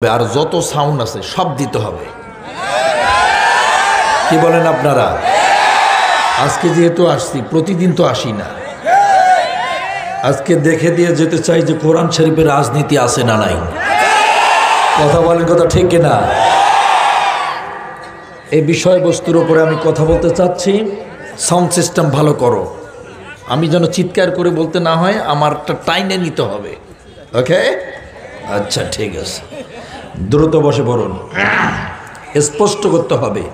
আর যত সাউন্ড আছে সব দিতে হবে। কি বলেন আপনারা? আজকে যেহেতু আসছি, প্রতিদিন তো আসি না, আজকে দেখে দিয়ে যেতে চাই যে কোরআন শরীফের রাজনীতি আছে না নাই। কথা বলেন, কথা ঠিক কিনা? এই বিষয়বস্তুর উপরে আমি কথা বলতে চাচ্ছি। সাউন্ড সিস্টেম ভালো করো, আমি যেন চিৎকার করে বলতে না হয়, আমারটা টাইনে নিতে হবে। ওকে, আচ্ছা ঠিক আছে, দ্রুত বসে পড়ুন, স্পষ্ট করতে হবে।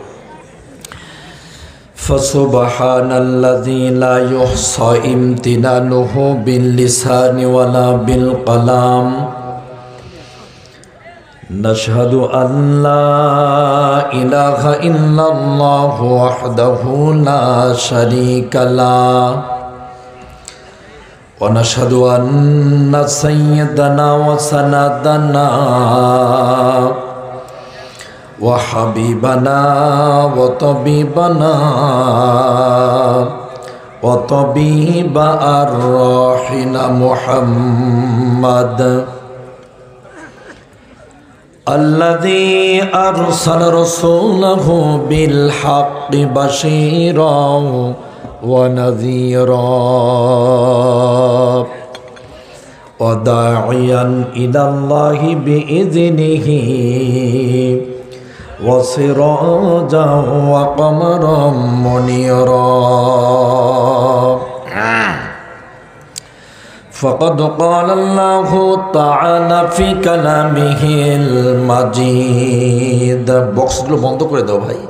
ফাসুবহানাল্লাযী লা ইউহসা ইমতিনানুহু বিল লিসানি ওয়ালা বিল কলাম। নাশহাদু আন লা ইলাহা ইল্লাল্লাহু ওয়াহদাহু লা শারীকা লাহু ওয়া নাশহাদু আন্না সাইয়্যিদানা ওয়া সানাদানা ওয়া হাবিবানা ওয়া তাবিবানা ওয়া তাবিবা আর-রাহিনা মুহাম্মাদ আল্লাযী আরসালা রাসূলাহু বিল হাক্কি বাশীরান ওয়া নাযীরা ওয়া দাঈয়ান ইলাল্লাহি বিইযনিহি ওয়া সিরাজান ওয়া কমারান মুনীরা। فقد قال الله تعالى في كلامه المجيد। বক্সগুলো বন্ধ করে দাও ভাই,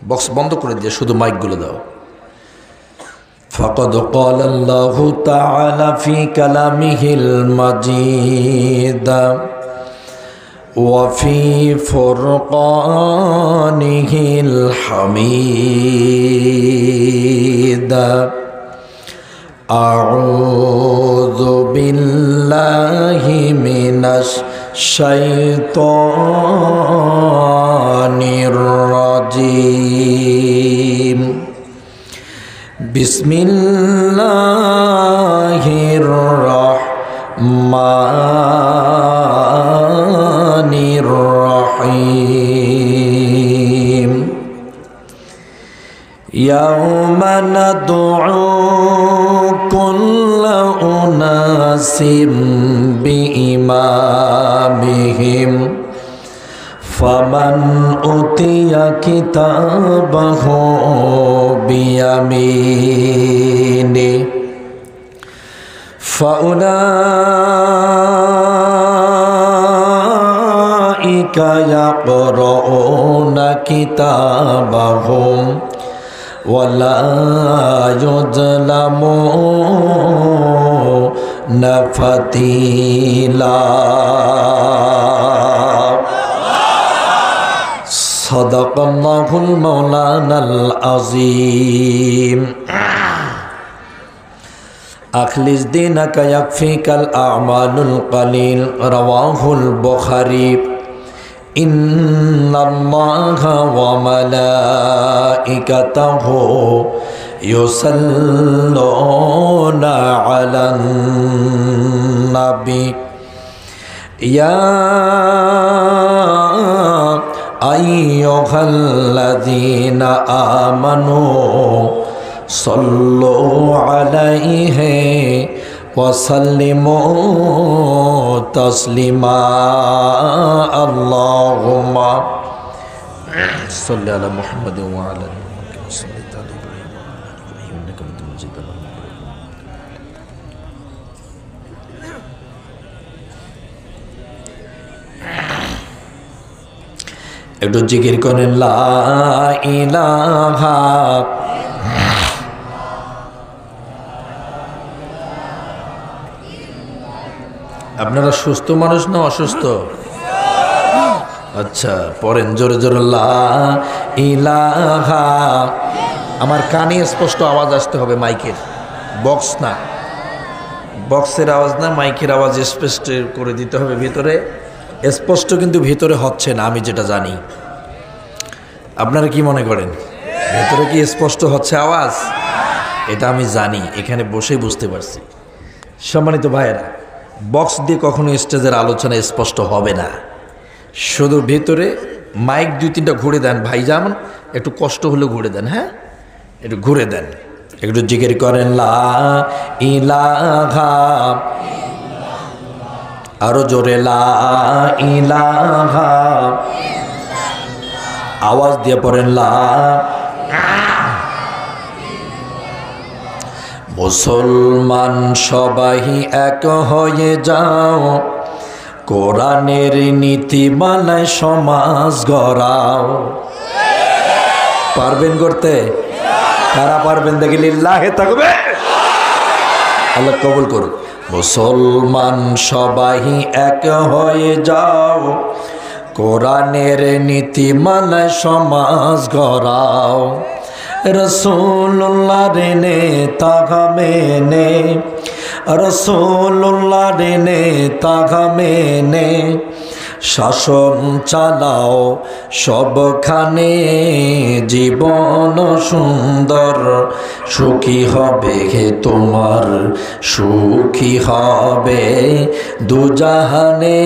বক্স বন্ধ করে দিয়ে শুধু মাইকগুলো দাও। فقد قال الله تعالى في كلامه المجيد وفي فرقانه الحميد أعوذ بالله من الشيطان الرجيم بسم الله الرحمن الرحيم يوم ندعو كل أناس بإمامهم فمن أوتي كتابه بيمينه فأولئك يقرؤون كتابهم ولا يظلمون فتيلا صدق الله المولانا العظيم أخلص دينك يكفيك الأعمال القليل رواه البخاري إن الله وملائكته يصلون على النبي يا أيها الذين آمنوا صلوا عليه وسلموا تسليما اللهم صل على محمد وعلى آله وصحبه إنك حميد مجيد. একটু জিকির করেন লা ইলাহা। আপনারা সুস্থ মানুষ না অসুস্থ? আচ্ছা পড়েন জোরে জোরে লা ইলাহা। আমার কানে স্পষ্ট আওয়াজ আসতে হবে, মাইকের, বক্স না, বক্সের আওয়াজ না, মাইকের আওয়াজ স্পষ্ট করে দিতে হবে ভিতরে। স্পষ্ট কিন্তু ভিতরে হচ্ছে না, আমি যেটা জানি। আপনারা কি মনে করেন ভিতরে কি স্পষ্ট হচ্ছে আওয়াজ? এটা আমি জানি, এখানে বসেই বুঝতে পারছি। সম্মানিত ভাইয়েরা, বক্স দিয়ে কখনো স্টেজের আলোচনা স্পষ্ট হবে না। শুধু ভেতরে মাইক 2-3টা ঘুরে দেন ভাইজান, একটু কষ্ট হলে ঘুরে দেন, হ্যাঁ একটু ঘুরে দেন, একটু জিকির করেন লা ইলাহা, আরো জোরে লা ইলাহা, আওয়াজ দিয়ে পড়েন লা। মুসলমান সবাই এক হয়ে যাও, কোরআনের নীতিমালায় সমাজ গড়াও। পারবেন করতে? কারা পারবেন দেখি লিল্লাহে তাকবীর। আল্লাহ কবুল করুন। মুসলমান সবাই এক হয়ে যাও, কোরআনের নীতিমালায় সমাজ গড়াও। রসুল্লাহর নেতা মেনে, রসুল্লাহর নেতা মেনে শাসন চালাও সবখানে, জীবন সুন্দর সুখী হবে তোমার, সুখী হবে দুজাহানে।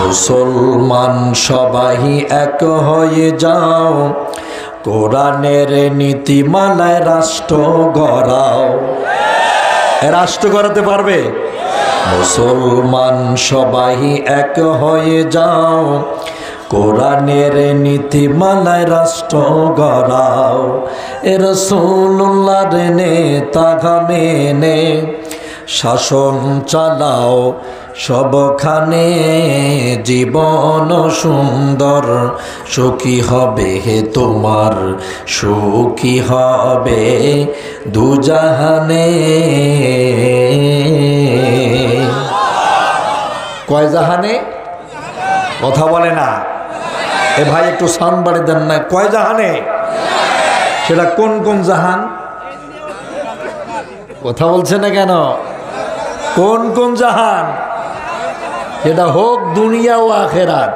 মুসলমান সবাই এক হয়ে যাও, কোরআনের নীতিমালায় রাষ্ট্র গড়াও। রাষ্ট্র গড়াতে পারবে? মুসলমান সবাই এক হয়ে যাও, কোরআনের নীতিমালায় রাষ্ট্র গড়াও। রাসূলুল্লাহর নেতা মেনে শাসন চালাও সবখানে, জীবন সুন্দর সুখী হবে তোমার, সুখী হবে দুজাহানে। কয় জাহানে? কথা বলে না এ ভাই, একটু সাউন্ড বাড়ি দেন না। কয় জাহানে? সেটা কোন কোন জাহান? কথা বলছে না কেন? কোন কোন জাহান? এটা হোক দুনিয়া ও আখেরাত।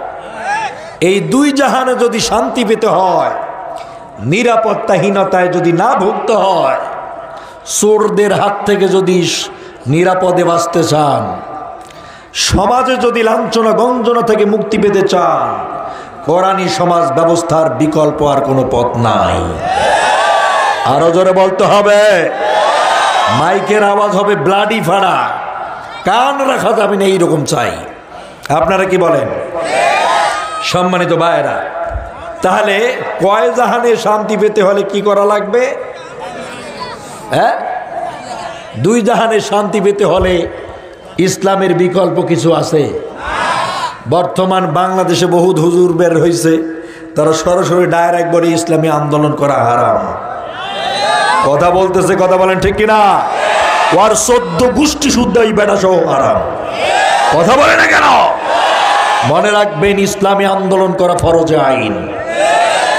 এই দুই জাহানে যদি শান্তি পেতে হয়, নিরাপত্তাহীনতায় যদি না ভুগতে হয়, চোরদের হাত থেকে যদি নিরাপদে বাঁচতে চান, সমাজে যদি লাঞ্ছনা গঞ্জনা থেকে মুক্তি পেতে চান, কোরআনী সমাজ ব্যবস্থার বিকল্প আর কোনো পথ নাই। আরো জোরে বলতে হবে। মাইকের আওয়াজ হবে ব্লাডি ফাড়া, কান রাখা যাবে না, এইরকম চাই। আপনারা কি বলেন? সম্মানিত ভাইয়েরা, তাহলে কয় জাহানে শান্তি পেতে হলে কি করা লাগবে? হ্যাঁ, দুই জাহানে শান্তি পেতে হলে ইসলামের বিকল্প কিছু আছে? বর্তমান বাংলাদেশে বহুত হুজুর বের হয়েছে, তারা সরাসরি ডাইরেক্ট বলে ইসলামী আন্দোলন করা হারাম। কথা বলতেছে, কথা বলেন ঠিক কিনা? ওর 14 গোষ্ঠী শুদ্ধ এই বেটা সহ হারাম। কথা বলে না কেন? মনে রাখবেন, ইসলামী আন্দোলন করা ফরজে আইন।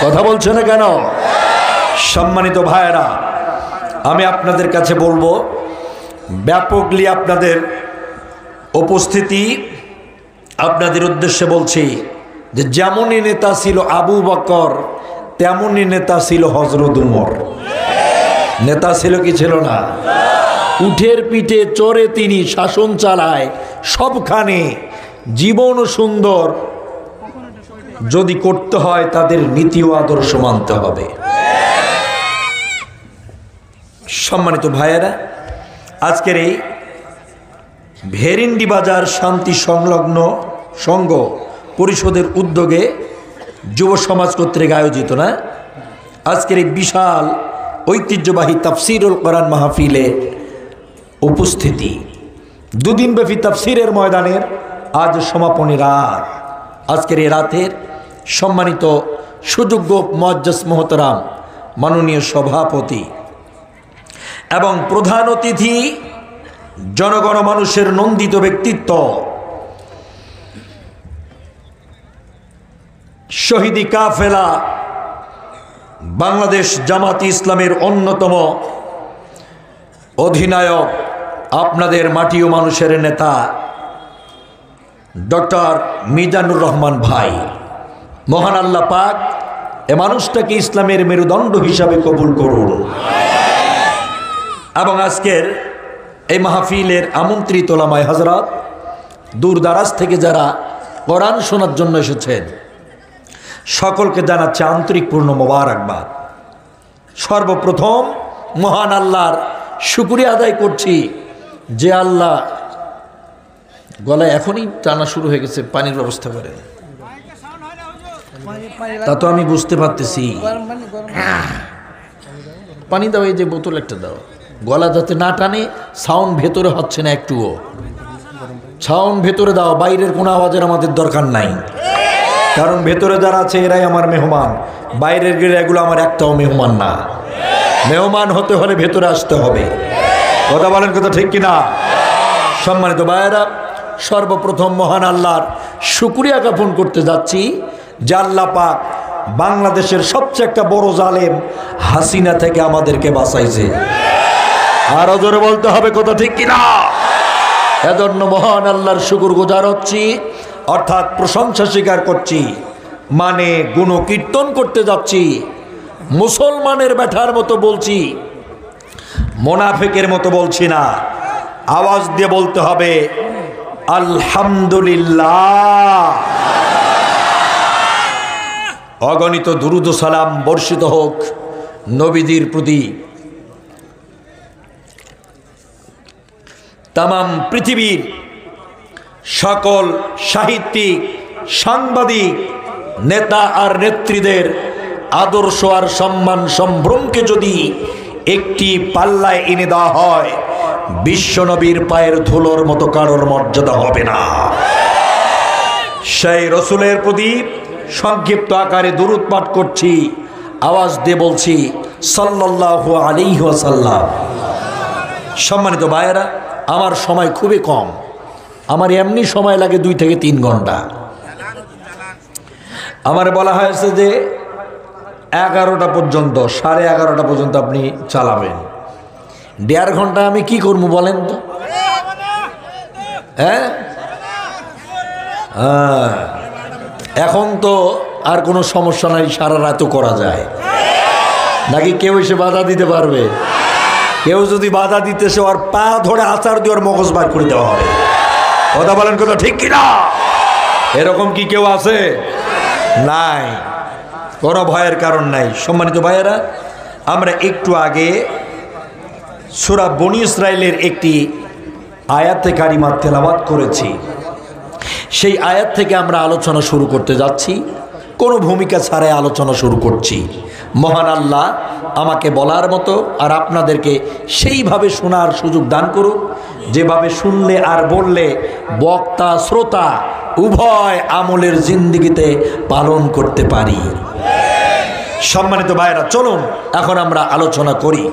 কথা বলছে না কেন? সম্মানিত ভাইয়েরা, আমি আপনাদের কাছে বলবো, ব্যাপকলি আপনাদের উপস্থিতি, আপনাদের উদ্দেশ্যে বলছি যে যেমনই নেতা ছিল আবু বকর, তেমনই নেতা ছিল হযরত উমর। নেতা ছিল কি ছিল না? উঠের পিঠে চড়ে তিনি শাসন চালায় সবখানে। জীবন সুন্দর যদি করতে হয়, তাদের নীতি ও আদর্শ মানতে হবে। সম্মানিত ভাইয়েরা, আজকের এই ভেরিন্ডি বাজার শান্তি সংলগ্ন সংঘ পরিষদের উদ্যোগে যুব সমাজ কর্তৃক আয়োজিত না আজকের এই বিশাল ঐতিহ্যবাহী তাফসিরুল কোরআন মাহফিলে উপস্থিতি, দুদিনব্যাপী তাফসিরের ময়দানের আজ সমাপনী রাত। আজকের এই রাতের সম্মানিত সুযোগ্য মুআজ্জাজ মোহতারাম মাননীয় সভাপতি এবং প্রধান অতিথি, জনগণ মানুষের নন্দিত ব্যক্তিত্ব, শহীদি কাফেলা বাংলাদেশ জামাতি ইসলামের অন্যতম অধিনায়ক, আপনাদের মাটি ও মানুষের নেতা ডক্টর মিজানুর রহমান ভাই, মহান আল্লাহ পাক এ মানুষটাকে ইসলামের মেরুদণ্ড হিসাবে কবুল করুন। এবং আজকের এই মাহফিলের আমন্ত্রিত ওলামায়ে হযরত, দূর দারাজ থেকে যারা কোরআন শোনার জন্য এসেছেন, সকলকে জানাচ্ছি আন্তরিক পূর্ণ মোবারকবাদ। সর্বপ্রথম মহান আল্লাহর শুকরিয়া আদায় করছি যে আল্লাহ, গলায় এখনই টানা শুরু হয়ে গেছে, পানির ব্যবস্থা করেন। তা তো আমি বুঝতে পারতেছি, পানি দাও, এই যে বোতল একটা দাও, গলা যাতে না টানে, সাউন্ড ভেতরে হচ্ছে না একটুও, সাউন্ড ভেতরে দাও, বাইরের কোনো আওয়াজের আমাদের দরকার নাই, কারণ ভেতরে যারা আছে এরাই আমার মেহমান, বাইরের গেলে এগুলো আমার একটাও মেহমান না। মেহমান হতে হলে ভেতরে আসতে হবে, কথা বলেন, কথা ঠিক কিনা? সম্মানিত ভাইয়েরা, সর্বপ্রথম মহান আল্লাহর শুকরিয়া জ্ঞাপন করতে যাচ্ছি যে আল্লাহ পাক বাংলাদেশের সবচেয়ে একটা বড় জালেম হাসিনা থেকে আমাদেরকে বাঁচাইছে। আরো জোরে বলতে হবে, কথা ঠিক কিনা? এজন্য মহান আল্লাহর শুকরগুজার হচ্ছি, অর্থাৎ প্রশংসা স্বীকার করছি, মানে গুণকীর্তন করতে যাচ্ছি। মুসলমানের ব্যাটার মতো বলছি, মুনাফিকের মতো বলছি না। আওয়াজ দিয়ে বলতে হবে আলহামদুলিল্লাহ। অগণিত দুরূদ ও সালাম বর্ষিত হোক নবীজির প্রতি। তামাম পৃথিবীর সকল সাহিত্যিক, সাংবাদিক, নেতা আর নেত্রীদের আদর্শ আর সম্মান সম্ভ্রমকে যদি একটি পাল্লায় এনে দেওয়া হয়, বিশ্বনবীর পায়ের ধুলোর মতো কারোর মর্যাদা হবে না। সেই রসুলের প্রতি সংক্ষিপ্ত আকারে দুরূদ পাঠ করছি, আওয়াজ দিয়ে বলছি সাল্লাল্লাহু আলাইহি ওয়াসাল্লাম। সম্মানিত ভাইয়েরা, আমার সময় খুবই কম, আমার এমনি সময় লাগে 2 থেকে 3 ঘন্টা। আমার বলা হয়েছে যে 11টা পর্যন্ত, 11:30 পর্যন্ত আপনি চালাবেন। 1.5 ঘন্টা আমি কি করবো বলেন তো? হ্যাঁ, এখন তো আর কোনো সমস্যা নাই, সারা রাতও করা যায় নাকি? কেউ এসে বাধা দিতে পারবে? কেউ যদি বাধা দিতে, সে ওর পা ধরে আচার দিয়ে ওর মগজ বার করে দেওয়া হবে। কথা বলেন, কথা ঠিক কিনা? এরকম কি কেউ আছে? নাই, কোনো ভয়ের কারণ নাই। সম্মানিত ভাইয়েরা, আমরা একটু আগে সূরা বনী ইসরাইলের একটি আয়াতে কারিমা তেলাওয়াত করেছি। সেই আয়াত থেকে আমরা আলোচনা শুরু করতে যাচ্ছি, কোনো ভূমিকা ছাড়াই আলোচনা শুরু করছি। মহান আল্লাহ আমাকে বলার মতো আর আপনাদেরকে সেইভাবে শোনার সুযোগ দান করুক, যেভাবে শুনলে আর বললে বক্তা শ্রোতা উভয় আমলের জিন্দেগিতে পালন করতে পারি। সম্মানিত ভাইরা, চলুন এখন আমরা আলোচনা করি।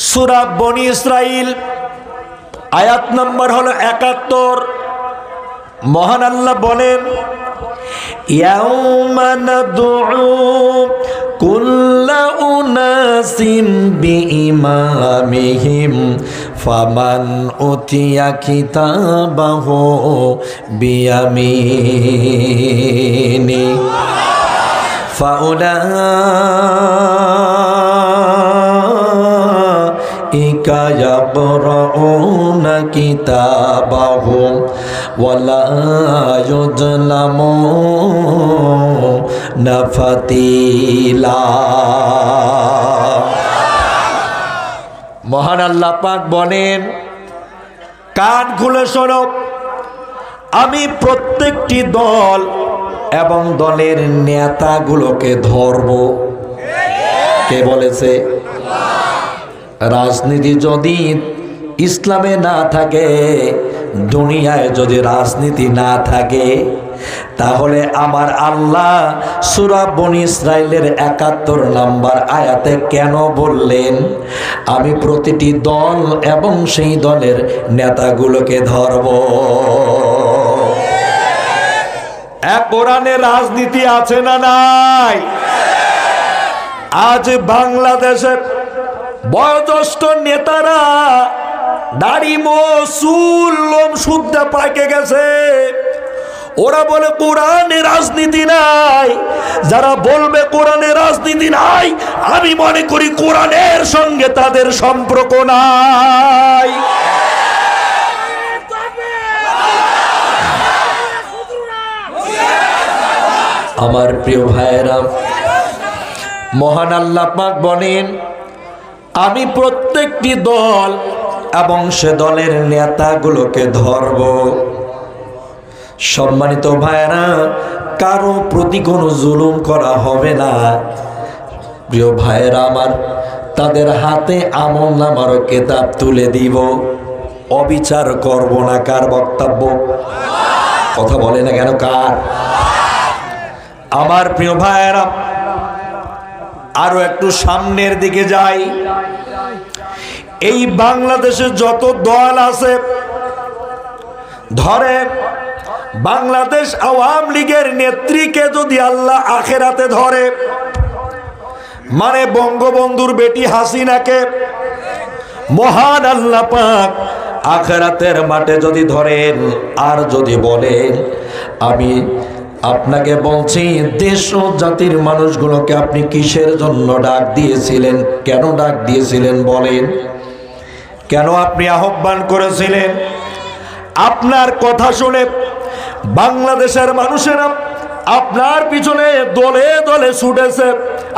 সূরা বনী ইসরাইল আয়াত নম্বর হলো 71। মহান আল্লাহ বলেন, ইয়াউমা নাদউ কুল্লা উনাসিম বিইমামিহিম ফামান উতিয়া কিতাবাহু বিয়ামিনি ফাউলাইকা ইয়াকরাউনা কিতাবাহুম ওয়ালা ইউযলামুনা ফাতিলা। মহান আল্লাহ পাক বলেন, কান খুলে শোনো, আমি প্রত্যেকটি দল এবং দলের নেতাগুলোকে ধরব। কে বলেছে? রাজনীতি যদি ইসলামে না থাকে, দুনিয়ায় যদি রাজনীতি না থাকে, তাহলে আমার আল্লাহ সূরা বনী ইসরাইলের 71 নম্বর আয়াতে কেন বললেন আমি প্রতিটি দল এবং সেই দলের নেতাগুলোকে ধরব? কোরআনে রাজনীতি আছে না নাই? আজ বাংলাদেশে বয়োজ্যেষ্ঠ নেতারা দাড়ি মোহ চুল লোম শুদ্ধ পাকে গেছে, ওরা বলে কোরআনে রাজনীতি নাই। যারা বলবে কোরআনে রাজনীতি নাই, আমি মনে করি কোরআনের সঙ্গে তাদের সম্পর্ক নাই। আমার প্রিয় ভাইয়েরা, মহান আল্লাহ পাক বলেন, আমি প্রত্যেকটি দল এবং সে দলের নেতাগুলোকে ধরব। সম্মানিত ভাইয়েরা, কারো প্রতি কোনো জুলুম করা হবে না। প্রিয় ভাইয়েরা আমার, তাদের হাতে আমলনামার কিতাব তুলে দিব, অবিচার করব না। কার বক্তব্য? কথা বলে না কেন? কার? আমার প্রিয় ভাইয়েরা, আরো একটু সামনের দিকে যাই। এই বাংলাদেশে যত দল আছে, ধরে বাংলাদেশ আওয়ামী লীগের নেত্রীকে যদি আল্লাহ আখেরাতে ধরে, মানে বঙ্গবন্ধুর বেটি হাসিনাকে মহান আল্লাহ পাক আখেরাতের মাঠে যদি ধরেন, আর যদি বলেন, আমি আপনাকে বলছি, দেশ ও জাতির মানুষগুলোকে আপনি কিসের জন্য ডাক দিয়েছিলেন? কেন ডাক দিয়েছিলেন বলেন? কেন আপনি আহ্বান করেছিলেন? আপনার কথা শুনে বাংলাদেশের মানুষেরা আপনার পিছনে দলে দলে ছুটেছে।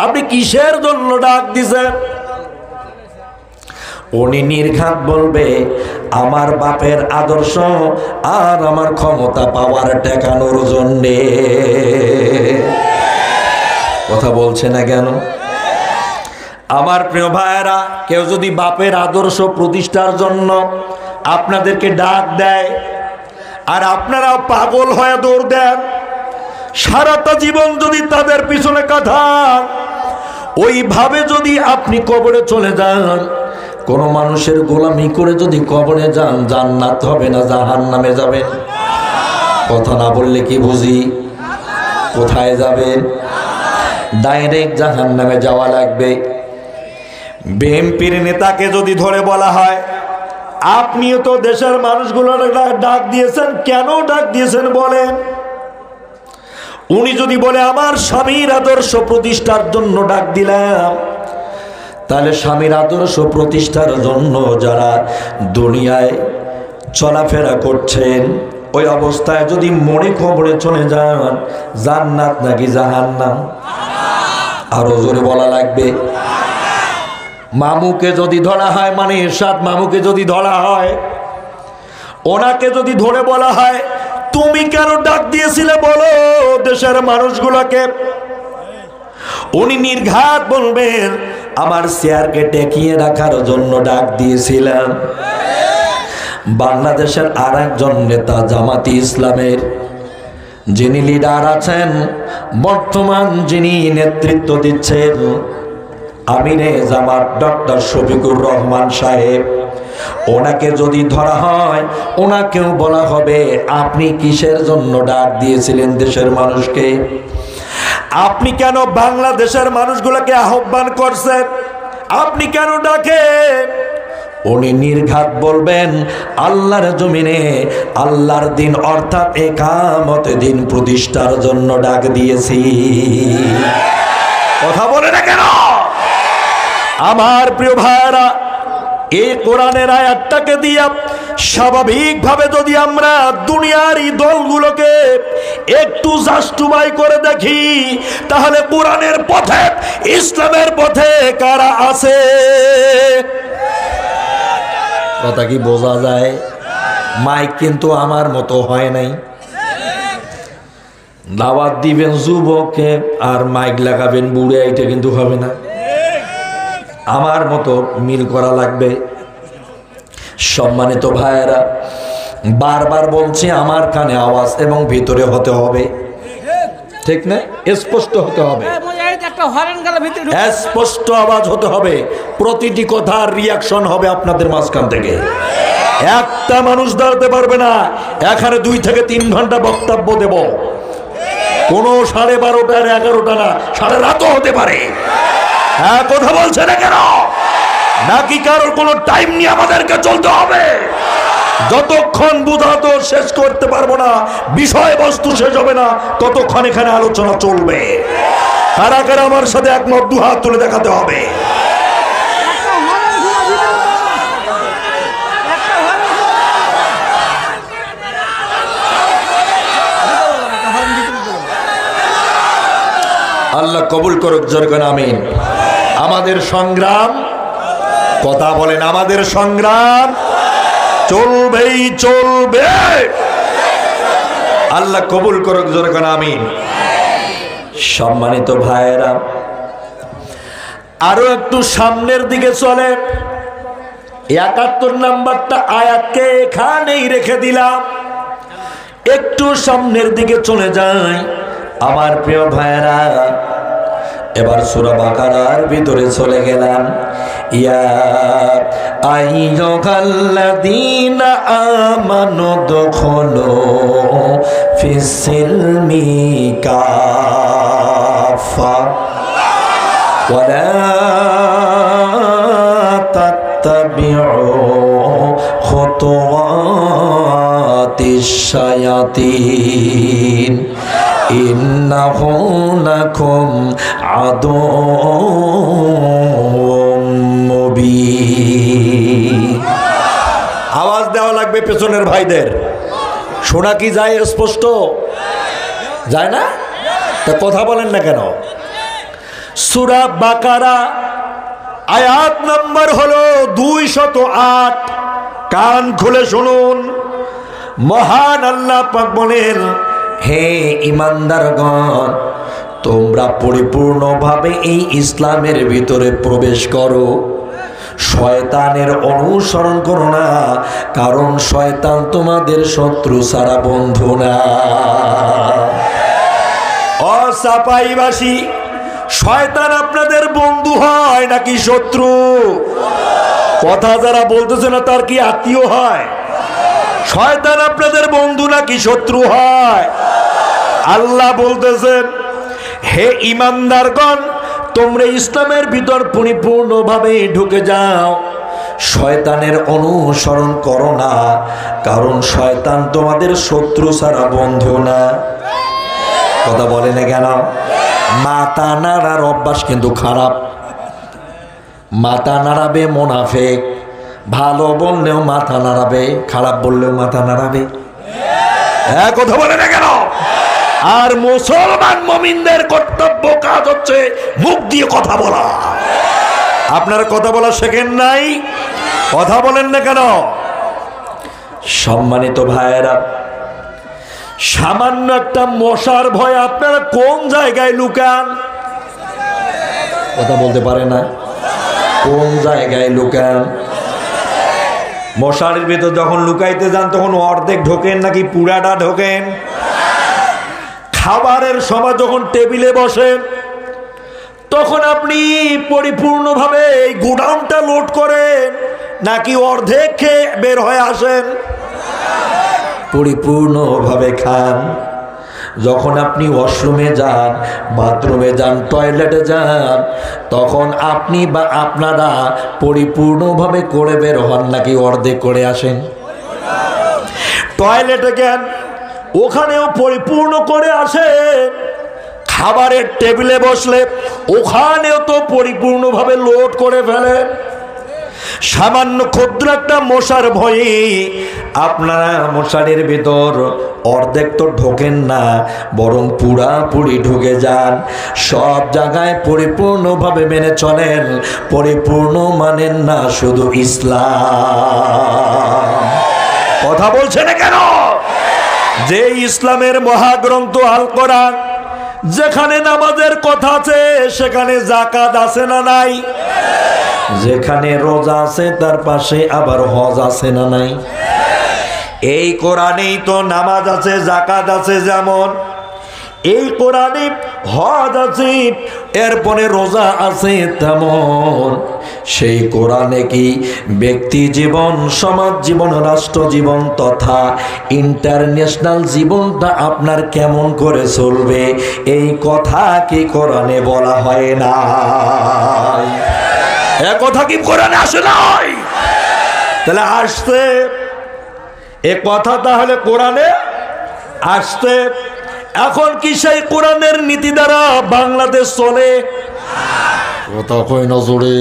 আপনি কিসের জন্য ডাক দিয়েছেন? উনি নির্ঘাত বলবে, আমার বাপের আদর্শ আর আমার ক্ষমতা পাওয়ার ঠেকানোর জন্যে। কথা বলছে না কেন? আমার প্রিয় ভাইয়েরা, কেউ যদি বাপের আদর্শ প্রতিষ্ঠার জন্য আপনাদেরকে ডাক দেয়, আর আপনারা পাগল হয়ে দৌড় দেন, সারাটা জীবন যদি তাদের পিছনে কাটান, ওইভাবে যদি আপনি কবরে চলে যান, কোন মানুষের গোলামি করে যদি কবরে যান, জান্নাত হবে না জাহান্নামে যাবেন। কথা না বললে কি বুঝি? কোথায় যাবেন? ডাইরেক্ট জাহান্নামে যাওয়া লাগবে। বিএনপির নেতাকে যদি ধরে বলা হয়, আপনিও তো দেশের মানুষগুলোর ডাক দিয়েছেন, কেন ডাক দিয়েছেন বলেন? উনি যদি বলে, আমার স্বামীর আদর্শ প্রতিষ্ঠার জন্য ডাক দিলাম, তাহলে স্বামীর আদর্শ প্রতিষ্ঠার জন্য যারা দুনিয়ায় চলাফেরা করছেন, ওই অবস্থায় যদি মনে খবরে চলে যান, জান্নাত নাকি জাহান্নাম? আরো জোরে বলা লাগবে। মামুকে যদি ধরা হয়, মানে এরশাদ মামুকে যদি ধরা হয়, ওনাকে যদি ধরে বলা হয়, তুমি কেন ডাক দিয়েছিলে বলো দেশের মানুষগুলোকে, উনি নির্ঘাত বলবেন, আমার চেয়ারকে টেকিয়ে রাখার জন্য ডাক দিয়েছিলাম। বাংলাদেশের আর একজন নেতা, জামাতি ইসলামের যিনি লিডার আছেন, বর্তমান যিনি নেতৃত্ব দিচ্ছেন, আমিরে জামাত ডক্টর শফিকুর রহমান সাহেব, ওনাকে যদি ধরা হয়, ওনাকেও বলা হবে, আপনি কিসের জন্য ডাক দিয়েছিলেন দেশের মানুষকে? আপনি কেন বাংলাদেশের মানুষগুলোকে আহ্বান করছেন? আপনি কেন ডাকেন? উনি নির্ঘাত বলবেন, আল্লাহর জমিনে আল্লাহর দিন অর্থাৎ ইকামতে দিন প্রতিষ্ঠার জন্য ডাক দিয়েছি। কথা বলে না কেন? আমার প্রিয় ভাইরা, এই কোরআনের আয়াতটাকে দিয়া স্বাভাবিকভাবে যদি আমরা দুনিয়ার এই দলগুলোকে একটু জাস্টিফাই করে দেখি, তাহলে কোরআনের পথে, ইসলামের পথে কারা আছে? কথা কি বোঝা যায়? মাইক কিন্তু আমার মতো হয় নাই। দাওয়াত দিবেন যুবককে আর মাইক লাগাবেন বুড়ে, এটা কিন্তু হবে না। আমার মতো মিল করা লাগবে। সম্মানিত ভাইয়েরা, বারবার বলছি, আমার কানে আওয়াজ এবং ভিতরে হতে হবে, ঠিক না? স্পষ্ট হতে হবে, স্পষ্ট আওয়াজ হতে হবে। প্রতিটি কথার রিয়াকশন হবে আপনাদের মাঝখান থেকে। একটা মানুষ দাঁড়াতে পারবে না। এখানে 2 থেকে 3 ঘন্টা বক্তব্য দেব, কোনো 12:30 আর 11টা না, 12:30 হতে পারে। হ্যাঁ, কথা বলছে না কেন? নাকি কারোর কোনো টাইম নিয়ে আমাদেরকে চলতে হবে? যতক্ষণ বুঝাতো শেষ করতে পারবো না, বিষয়বস্তু শেষ হবে না, ততক্ষণ এখানে আলোচনা চলবে। কারা কারা আমার সাথে একমত দুহাত তুলে দেখাতে হবে। আল্লাহ কবুল করুক, জোরে আমিন। আমাদের সংগ্রাম, কথা বলেন, আমাদের সংগ্রাম চলবেই চলবে। আল্লাহ কবুল করুক, জোরে আমিন। সম্মানিত ভাইয়েরা, আরো একটু সামনের দিকে চলে। 71 নাম্বারটা আয়াতকে এখানেই রেখে দিলাম, একটু সামনের দিকে চলে যাই আমার প্রিয় ভাইয়েরা। এবার সূরা বাকারার ভিতরে চলে গেলাম। ইয়া আইয়ুহাল্লাযীনা আমানু দুখুলু ফিস-সিলমি কাফা ওয়া লা তাত্তাবিউ খুতুওয়াতিশ শায়াতিন ইন্নাহু লাকুম আদুউম মুবিন। আওয়াজ দেওয়া লাগবে পেছনের ভাইদের, শোনা কি যায় স্পষ্ট? যায় না? তা কথা বলেন না কেন? সূরা বাকারা আয়াত নাম্বার হলো 208। কান খুলে শুনুন। মহান আল্লাহ পাক বলেন, হে ঈমানদারগণ, তোমরা পরিপূর্ণভাবে এই ইসলামের ভিতরে প্রবেশ করো, শয়তানের অনুসরণ করো না, কারণ শয়তান তোমাদের শত্রু ছাড়া বন্ধু না। অসাপাইবাসী, শয়তান আপনাদের বন্ধু হয় নাকি শত্রু? কথা যারা বলতেছে না তার কি আত্মীয় হয়? শয়তান আপনাদের বন্ধু নাকি শত্রু হয়? আল্লাহ বলতেছেন, হে ঈমানদারগণ, তোমরা ইসলামের ভিতর পরিপূর্ণভাবে ঢুকে যাও, শয়তানের অনুসরণ করো না, কারণ শয়তান তোমাদের শত্রু ছাড়া বন্ধু না। কথা বলে না কেন? মাথা নাড়ার অভ্যাস কিন্তু খারাপ। মাথা নাড়াবে মুনাফিক, ভালো বললেও মাথা নাড়াবে, খারাপ বললেও মাথা নাড়াবে। হ্যাঁ, কথা বলে না কেন? আর মুসলমান মুমিনদের কর্তব্য কাজ হচ্ছে মুখ দিয়ে কথা বলা। আপনারা কথা বলা শেখেন নাই, কথা বলেন না কেন? সম্মানিত ভাইয়েরা, সামান্য একটা মশার ভয় আপনারা কোন জায়গায় লুকান? কথা বলতে পারে না? কোন জায়গায় লুকান? মশারির ভিতর যখন লুকাইতে যান তখন অর্ধেক ঢোকেন নাকি পুরাটা ঢোকেন? খাবারের সময় যখন টেবিলে বসেন তখন আপনি পরিপূর্ণভাবে এই গোডাউনটা লোড করেন নাকি অর্ধেক খেয়ে বের হয়ে আসেন? পরিপূর্ণভাবে খান। যখন আপনি ওয়াশরুমে যান, বাথরুমে যান, টয়লেটে যান, তখন আপনি বা আপনারা পরিপূর্ণভাবে করে বের হন নাকি অর্ধেক করে আসেন? টয়লেটে যান, ওখানেও পরিপূর্ণ করে আসেন। খাবারের টেবিলে বসলে ওখানেও তো পরিপূর্ণভাবে লোড করে ফেলেন। সামান্য ক্ষুদ্র একটা মশার ভয়ে আপনারা মশারির ভিতর অর্ধেক তো ঢোকেন না, বরং পুরাপুরি ঢুকে যান। সব জায়গায় পরিপূর্ণভাবে মেনে চলেন, পরিপূর্ণ মানেন না শুধু ইসলাম। কথা বলছে না কেন? যে ইসলামের মহাগ্রন্থ আল কোরআন, যেখানে নামাজের কথা আছে সেখানে যাকাত আছে না নাই? যেখানে রোজা আছে তার পাশে আবার হজ আছে না নাই? এই কোরআনেই তো নামাজ আছে, যাকাত আছে, যেমন এই কোরআনে হজ আছে, এরপরে রোজা আছে তেমন। সেই কোরআনে কি ব্যক্তি জীবন, সমাজ জীবন, রাষ্ট্র জীবন তথা ইন্টারন্যাশনাল জীবনটা আপনার কেমন করে চলবে, এই কথা কি কোরআনে বলা হয় না? এ কথা কি কোরআনে আসে নাই? তাহলে আসছে এ কথা তাহলে কোরআনে আসতে। এখন কি সেই কোরআনের নীতি দ্বারা বাংলাদেশ চলে? কথা কই না জোরে,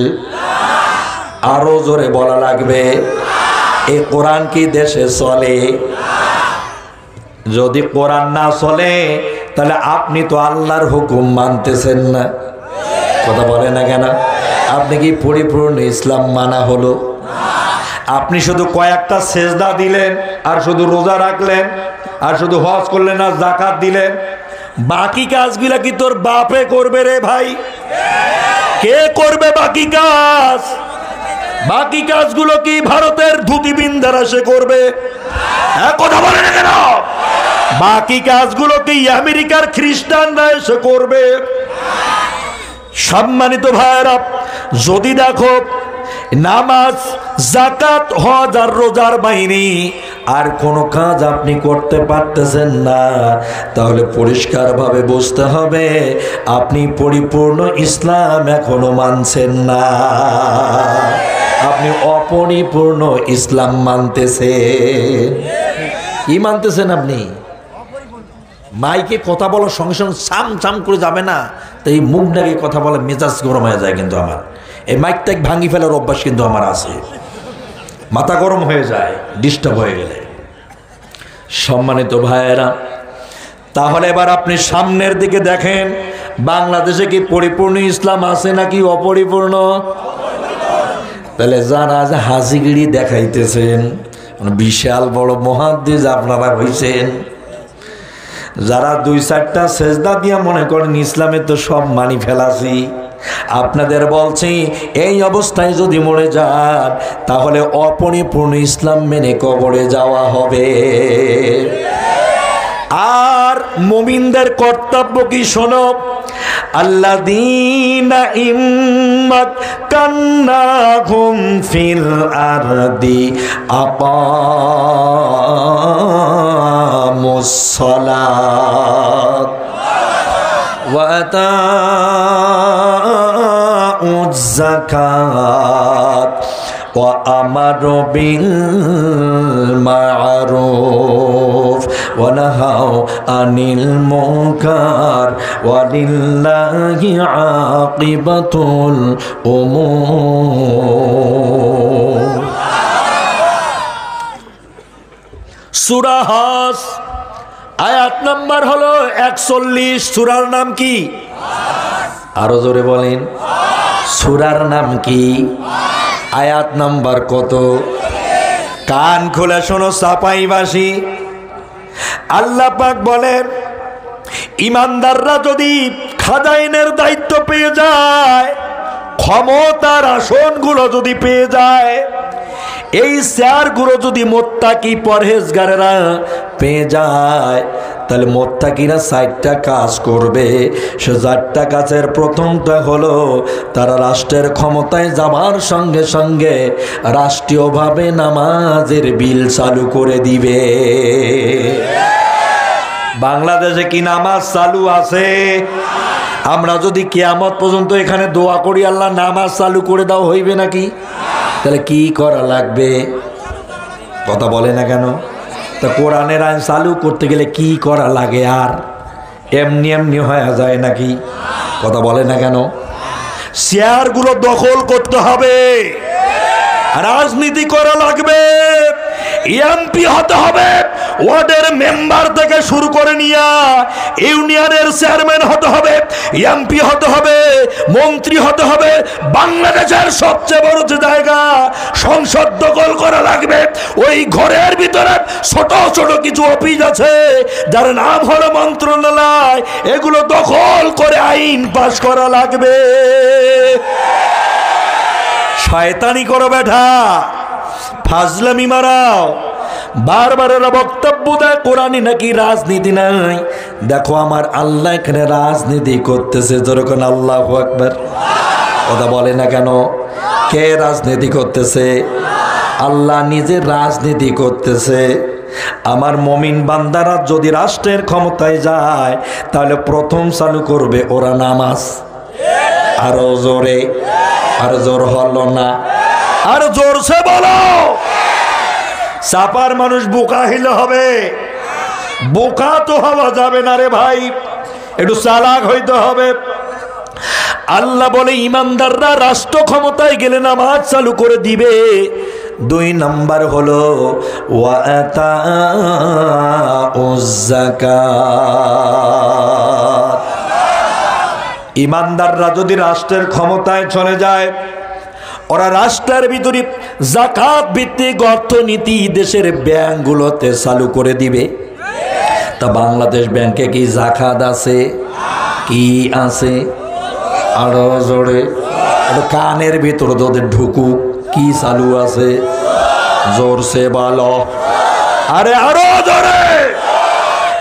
আরো জোরে বলা লাগবে। এই কোরআন কি দেশে চলে? যদি কোরআন না চলে তাহলে আপনি তো আল্লাহর হুকুম মানতেছেন না। কথা বলে না কেন? আপনি কি পরিপূর্ণ ইসলাম মানা হলো? আপনি শুধু কয়েকটা সেজদা দিলেন, আর শুধু রোজা রাখলেন, আর শুধু হজ করলেন, আর যাকাত দিলেন, বাকি কাজগুলা কি তোর বাপে করবে রে ভাই? কে করবে বাকি কাজ? বাকি কাজগুলো কি ভারতের ধুতিবিন্দারা সে করবে? কথা বলে না কেন? বাকি কাজগুলো কি আমেরিকার খ্রিস্টানরা এসে করবে? সম্মানিত ভাইরা, যদি দেখো নামাজ, যাকাত, হজ আর রোজার বাইরে আর কোনো কাজ আপনি করতে পারতেছেন না, তাহলে পরিষ্কারভাবে বুঝতে হবে আপনি পরিপূর্ণ ইসলাম এখনো মানছেন না, আপনি অপরিপূর্ণ ইসলাম মানতেছেন। কি মানতেছেন আপনি? মাইকে কথা বলার সঙ্গে সঙ্গে সাম সাম করে যাবে না, তো এই মুখ ডাকে কথা বলে মেজাজ গরম হয়ে যায়। কিন্তু আমার এই মাইকটা ভাঙি ফেলার অভ্যাস কিন্তু আমার আছে, মাথা গরম হয়ে যায় ডিস্টার্ব হয়ে গেলে। সম্মানিত ভাইয়েরা, তাহলে এবার আপনি সামনের দিকে দেখেন, বাংলাদেশে কি পরিপূর্ণ ইসলাম আছে নাকি অপরিপূর্ণ? তাহলে যারা আজ হাজিগিরি দেখাইতেছেন, বিশাল বড় মুহাদ্দিস আপনারা হইছেন, যারা 2-4টা সেজদা দিয়া মনে করেন ইসলামে তো সব মানি ফেলাছি, আপনাদের বলছি এই অবস্থায় যদি মরে যান তাহলে অপরিপূর্ণ ইসলাম মেনে কবরে যাওয়া হবে। আর মুমিনদের কর্তব্য কি শোনো, আল্লাযীনা ইম্মাক্কান্নাহুম ফিল আরদি আকামুস সালাত ওয়া আতাউয যাকাত ওয়া আমারু বিল মা'রুফ ওয়া নাহাউ আনিল মুনকার ওয়া লিল্লাহি আকিবাতুল উমুর। সূরা হজ আয়াত নাম্বার হলো 41। সূরার নাম কি? আরো জোরে বলেন, সূরার নাম কি? আয়াত নাম্বার কত? কান খুলে শোনো চাপাইবাসী, আল্লাহ পাক বলেন ইমানদাররা যদি খাজাইনের দায়িত্ব পেয়ে যায়, ক্ষমতার আসনগুলো যদি পেয়ে যায়, এই চেয়ারগুলো যদি মোত্তাকি পরহেজগারেরা পেয়ে যায়, তাহলে মোত্তাকিরা 4টা কাজ করবে। সে 4টা কাজের প্রথমটা হলো তারা রাষ্ট্রের ক্ষমতায় যাবার সঙ্গে সঙ্গে রাষ্ট্রীয়ভাবে নামাজের বিল চালু করে দিবে। বাংলাদেশে কি নামাজ চালু আছে? আমরা যদি কিয়ামত পর্যন্ত এখানে দোয়া করি আল্লাহ নামাজ চালু করে দাও, হইবে নাকি? তাহলে কি করা লাগবে? কথা বলে না কেন? তা কোরআনের আইন চালু করতে গেলে কি করা লাগে? আর এমনি এমনি হয়ে যায় নাকি? কথা বলে না কেন? শেয়ারগুলো দখল করতে হবে, রাজনীতি করা লাগবে, এমপি হতে হবে, ওয়ার্ডের মেম্বার থেকে শুরু করে নিয়ে ইউনিয়নের চেয়ারম্যান হতে হবে, এমপি হতে হবে, মন্ত্রী হতে হবে। বাংলাদেশের সবচেয়ে বড় যে জায়গা সংসদ দখল করা লাগবে, ওই ঘরের ভিতরে ছোট ছোট কিছু অফিস আছে যার নাম হলো মন্ত্রণালয়, এগুলো দখল করে আইন পাস করা লাগবে। শয়তানি করো বেটা, ফাজলামি মারাও। বারবার এরা বক্তব্য দেয় কোরআনে নাকি রাজনীতি নাই। দেখো আমার আল্লাহ এখানে রাজনীতি করতেছে, যেরকম আল্লাহু আকবার। কথা বলে না কেন? কে রাজনীতি করতেছে? আল্লাহ নিজে রাজনীতি করতেছে। আমার মুমিন বান্দারা যদি রাষ্ট্রের ক্ষমতায় যায় তাহলে প্রথম চালু করবে ওরা নামাজ। আরো জোরে, আর জোর হলো না, আর জোরসে বলো। চাপার মানুষ বোকা হইলে হবে? বোকা তো হওয়া যাবে না রে ভাই, একটু চালাক হইতে হবে। আল্লাহ বলে ইমানদাররা রাষ্ট্র ক্ষমতায় গেলে নামাজ চালু করে দিবে। 2 নাম্বার হলো ওয়াতাউজ যাকাত। ইমানদাররা যদি রাষ্ট্রের ক্ষমতায় চলে যায়, ওরা রাষ্ট্রের ভিতরে যাকাত ভিত্তিক অর্থনীতি দেশের ব্যাংকগুলোতে চালু করে দিবে। তা বাংলাদেশ ব্যাংকে কি যাকাত আছে? কি আছে? আরো জোরে, কানের ভিতরে তোদের ঢুকুক, কি চালু আছে? জোরসে বলো, আরে আরো জোরে।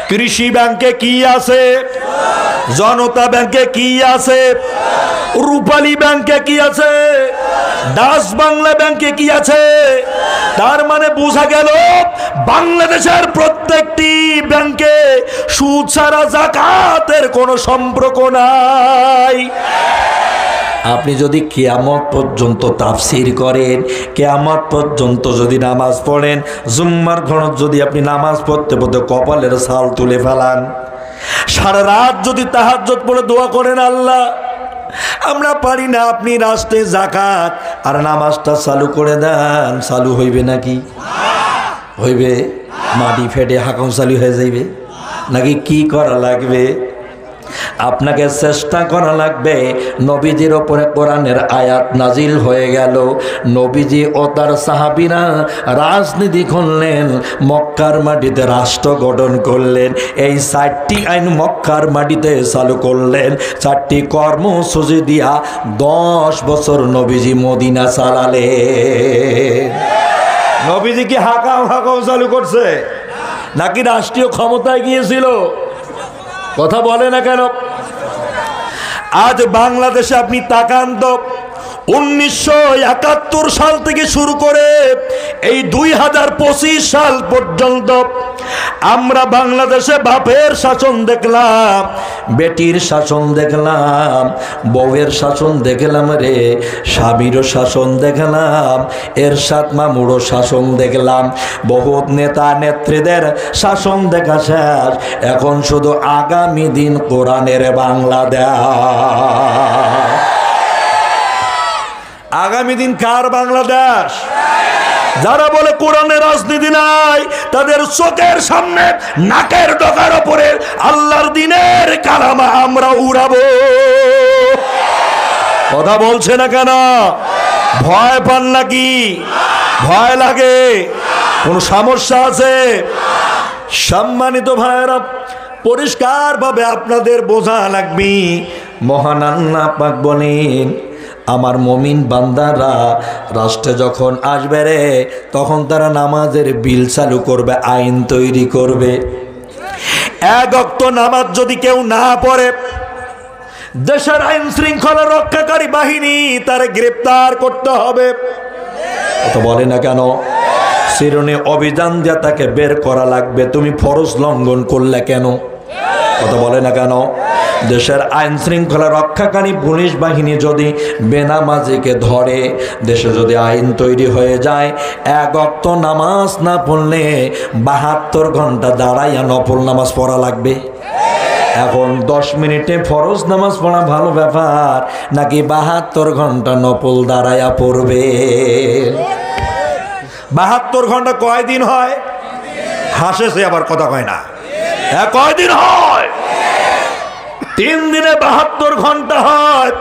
কৃষি ব্যাংকে কি আছে? জনতা ব্যাংকে কি আছে? রূপালী ব্যাংকে কি আছে? দাস বাংলা ব্যাংকে কি আছে? তার মানে বোঝা গেল বাংলাদেশের প্রত্যেকটি ব্যাংকে সুদ ছাড়া যাকাতের কোনো সম্পর্ক নাই। আপনি যদি কিয়ামত পর্যন্ত তাফসির করেন, কিয়ামত পর্যন্ত যদি নামাজ পড়েন, জুম্মার ঘরত যদি আপনি নামাজ পড়তে পড়তে কপালের ছাল তুলে ফেলান, সারা রাত যদি তাহাজ্জুদ পড়ে দোয়া করেন, আল্লাহ আমরা পারি না, আপনি রাস্তে যাকাত আর নামাজটা চালু করে দেন, চালু হইবে নাকি? হইবে? মাটি ফেটে হাকম চালু হয়ে যাইবে নাকি? কি করা লাগবে? আপনাকে চেষ্টা করা লাগবে। নবীজির ওপরে কোরআনের আয়াত নাজিল হয়ে গেল, নবীজি ও তার সাহাবীরা রাজনীতি করলেন, মক্কার মাটিতে রাষ্ট্র গঠন করলেন। এই 4টি আইন মক্কার মাটিতে চালু করলেন, 4টি কর্মসূচি দিয়া 10 বছর নবীজি মদিনা চালালেন। নবীজি কি হাকাম হাকাম চালু করছে নাকি রাষ্ট্রীয় ক্ষমতায় গিয়েছিল? কথা বলে না কেন? আজ বাংলাদেশে আপনি তাকান তো, 1971 সাল থেকে শুরু করে এই 2025 সাল পর্যন্ত আমরা বাংলাদেশে বাপের শাসন দেখলাম, বেটির শাসন দেখলাম, বউয়ের শাসন দেখলাম রে, স্বামীরও শাসন দেখলাম, এরশাদ মামুরও শাসন দেখলাম, বহুত নেতা নেত্রীদের শাসন দেখা শেষ। এখন শুধু আগামী দিন কোরআনের বাংলাদেশ। আগামী দিন কার বাংলাদেশ? যারা বলে কোরআনের রাজনীতি নাই, তাদের চোখের সামনে নাকের ডগার উপরে আল্লাহর দিনের কালামা আমরা উড়াবো। কথা বলছে না কেন? ভয় পান নাকি? ভয় লাগে? কোন সমস্যা আছে? সম্মানিত ভাইরা, পরিষ্কার ভাবে আপনাদের বোঝা লাগবে, মহান আল্লাহ পাক বলেন, আমার মুমিন বান্দারা রাষ্ট্রে যখন আসবে রে, তখন তারা নামাজের বিল চালু করবে, আইন তৈরি করবে। 1 ওয়াক্ত নামাজ যদি কেউ না পড়ে, দেশের আইন শৃঙ্খলা রক্ষাকারী বাহিনী তারে গ্রেপ্তার করতে হবে। তো বলে না কেন? শিরোনে অভিযান দিয়ে তাকে বের করা লাগবে। তুমি ফরজ লঙ্ঘন করলে কেন? কথা বলে না কেন? দেশের আইন শৃঙ্খলা রক্ষাকারী পুলিশ বাহিনী যদি বেনামাজিকে ধরে, দেশে যদি আইন তৈরি হয়ে যায়, 1 ওয়াক্ত নামাজ না পড়লে 72 ঘন্টা দাঁড়াইয়া নফল নামাজ পড়া লাগবে। এখন 10 মিনিটে ফরজ নামাজ পড়া ভালো ব্যাপার নাকি 72 ঘন্টা নফল দাঁড়াইয়া পড়বে? 72 ঘন্টা কয়দিন হয়? হাসে সে আবার কথা কয় না। কয়দিন হয়? 3 দিনে 72 ঘন্টা হয়।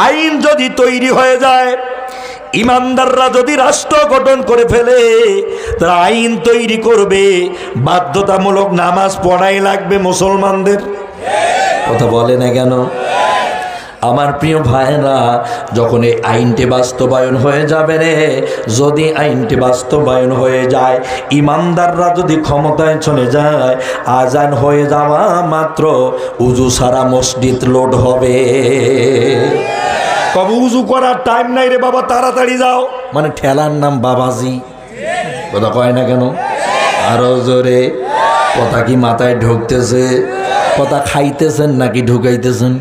আইন যদি তৈরি হয়ে যায়, ইমানদাররা যদি রাষ্ট্র গঠন করে ফেলে, তারা আইন তৈরি করবে, বাধ্যতামূলক নামাজ পড়াই লাগবে মুসলমানদের। কথা বলে না কেন? আমার প্রিয় ভাইরা, যখন এই আইনটি বাস্তবায়ন হয়ে যাবে রে, যদি আইনটি বাস্তবায়ন হয়ে যায়, ইমানদাররা যদি ক্ষমতায় চলে যায়, আজান হয়ে যাওয়া মাত্র উজু সারা মসজিদ লোড হবে। কবে উজু করার টাইম নাই রে বাবা, তাড়াতাড়ি যাও, মানে ঠেলার নাম বাবাজি। কথা কয় না কেন? আরো জোরে। কথা কি মাথায় ঢুকতেছে? কথা খাইতেছেন নাকি ঢুকাইতেছেন?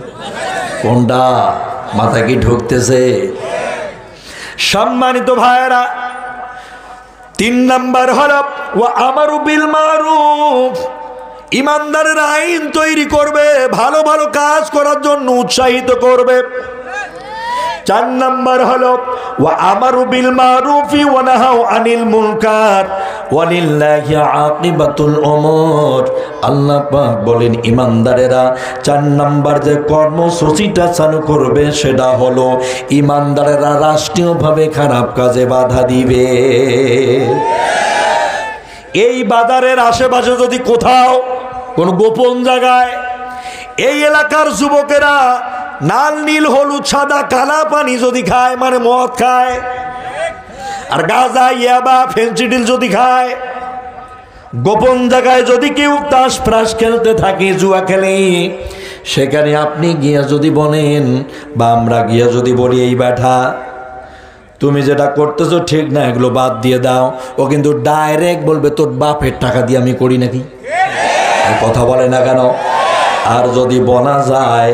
কোনটা? মাথা কি ঢুকতেছে? সম্মানিত ভাইয়েরা, তিন নাম্বার হলো ওয়া আমারু বিল মারুফ, ইমানদারের আইন তৈরি করবে, ভালো ভালো কাজ করার জন্য উৎসাহিত করবে। চার নাম্বার হলো ওয়া আমারু বিল মারুফি ওয়া নাহাউ আনিল মুনকার ওয়ালিল্লাহি আকিবাতুল উমুর। আল্লাহ পাক বলেন ইমানদারেরা চার নাম্বার যে কর্মসূচিটা চালু করবে সেটা হলো ইমানদারেরা রাষ্ট্রীয়ভাবে খারাপ কাজে বাধা দিবে। এই বাজারের আশেপাশে যদি কোথাও কোন গোপন জায়গায় এই এলাকার যুবকেরা লাল নীল হলুদ সাদা কালা পানি যদি খায়, মানে মদ খায়, আর গাঁজা ইয়াবা ফেন্সিডিল যদি খায়, গোপন জায়গায় যদি কেউ তাস ফ্রাস খেলতে থাকে, জুয়া খেলে, সেখানে আপনি গিয়া যদি বলেন বা আমরা গিয়া যদি বলি এই ব্যাটা তুমি যেটা করতেছো ঠিক না, এগুলো বাদ দিয়ে দাও, ও কিন্তু ডাইরেক্ট বলবে তোর বাপের টাকা দিয়ে আমি করি নাকি, কথা বলে না কেন? আর যদি বলা যায়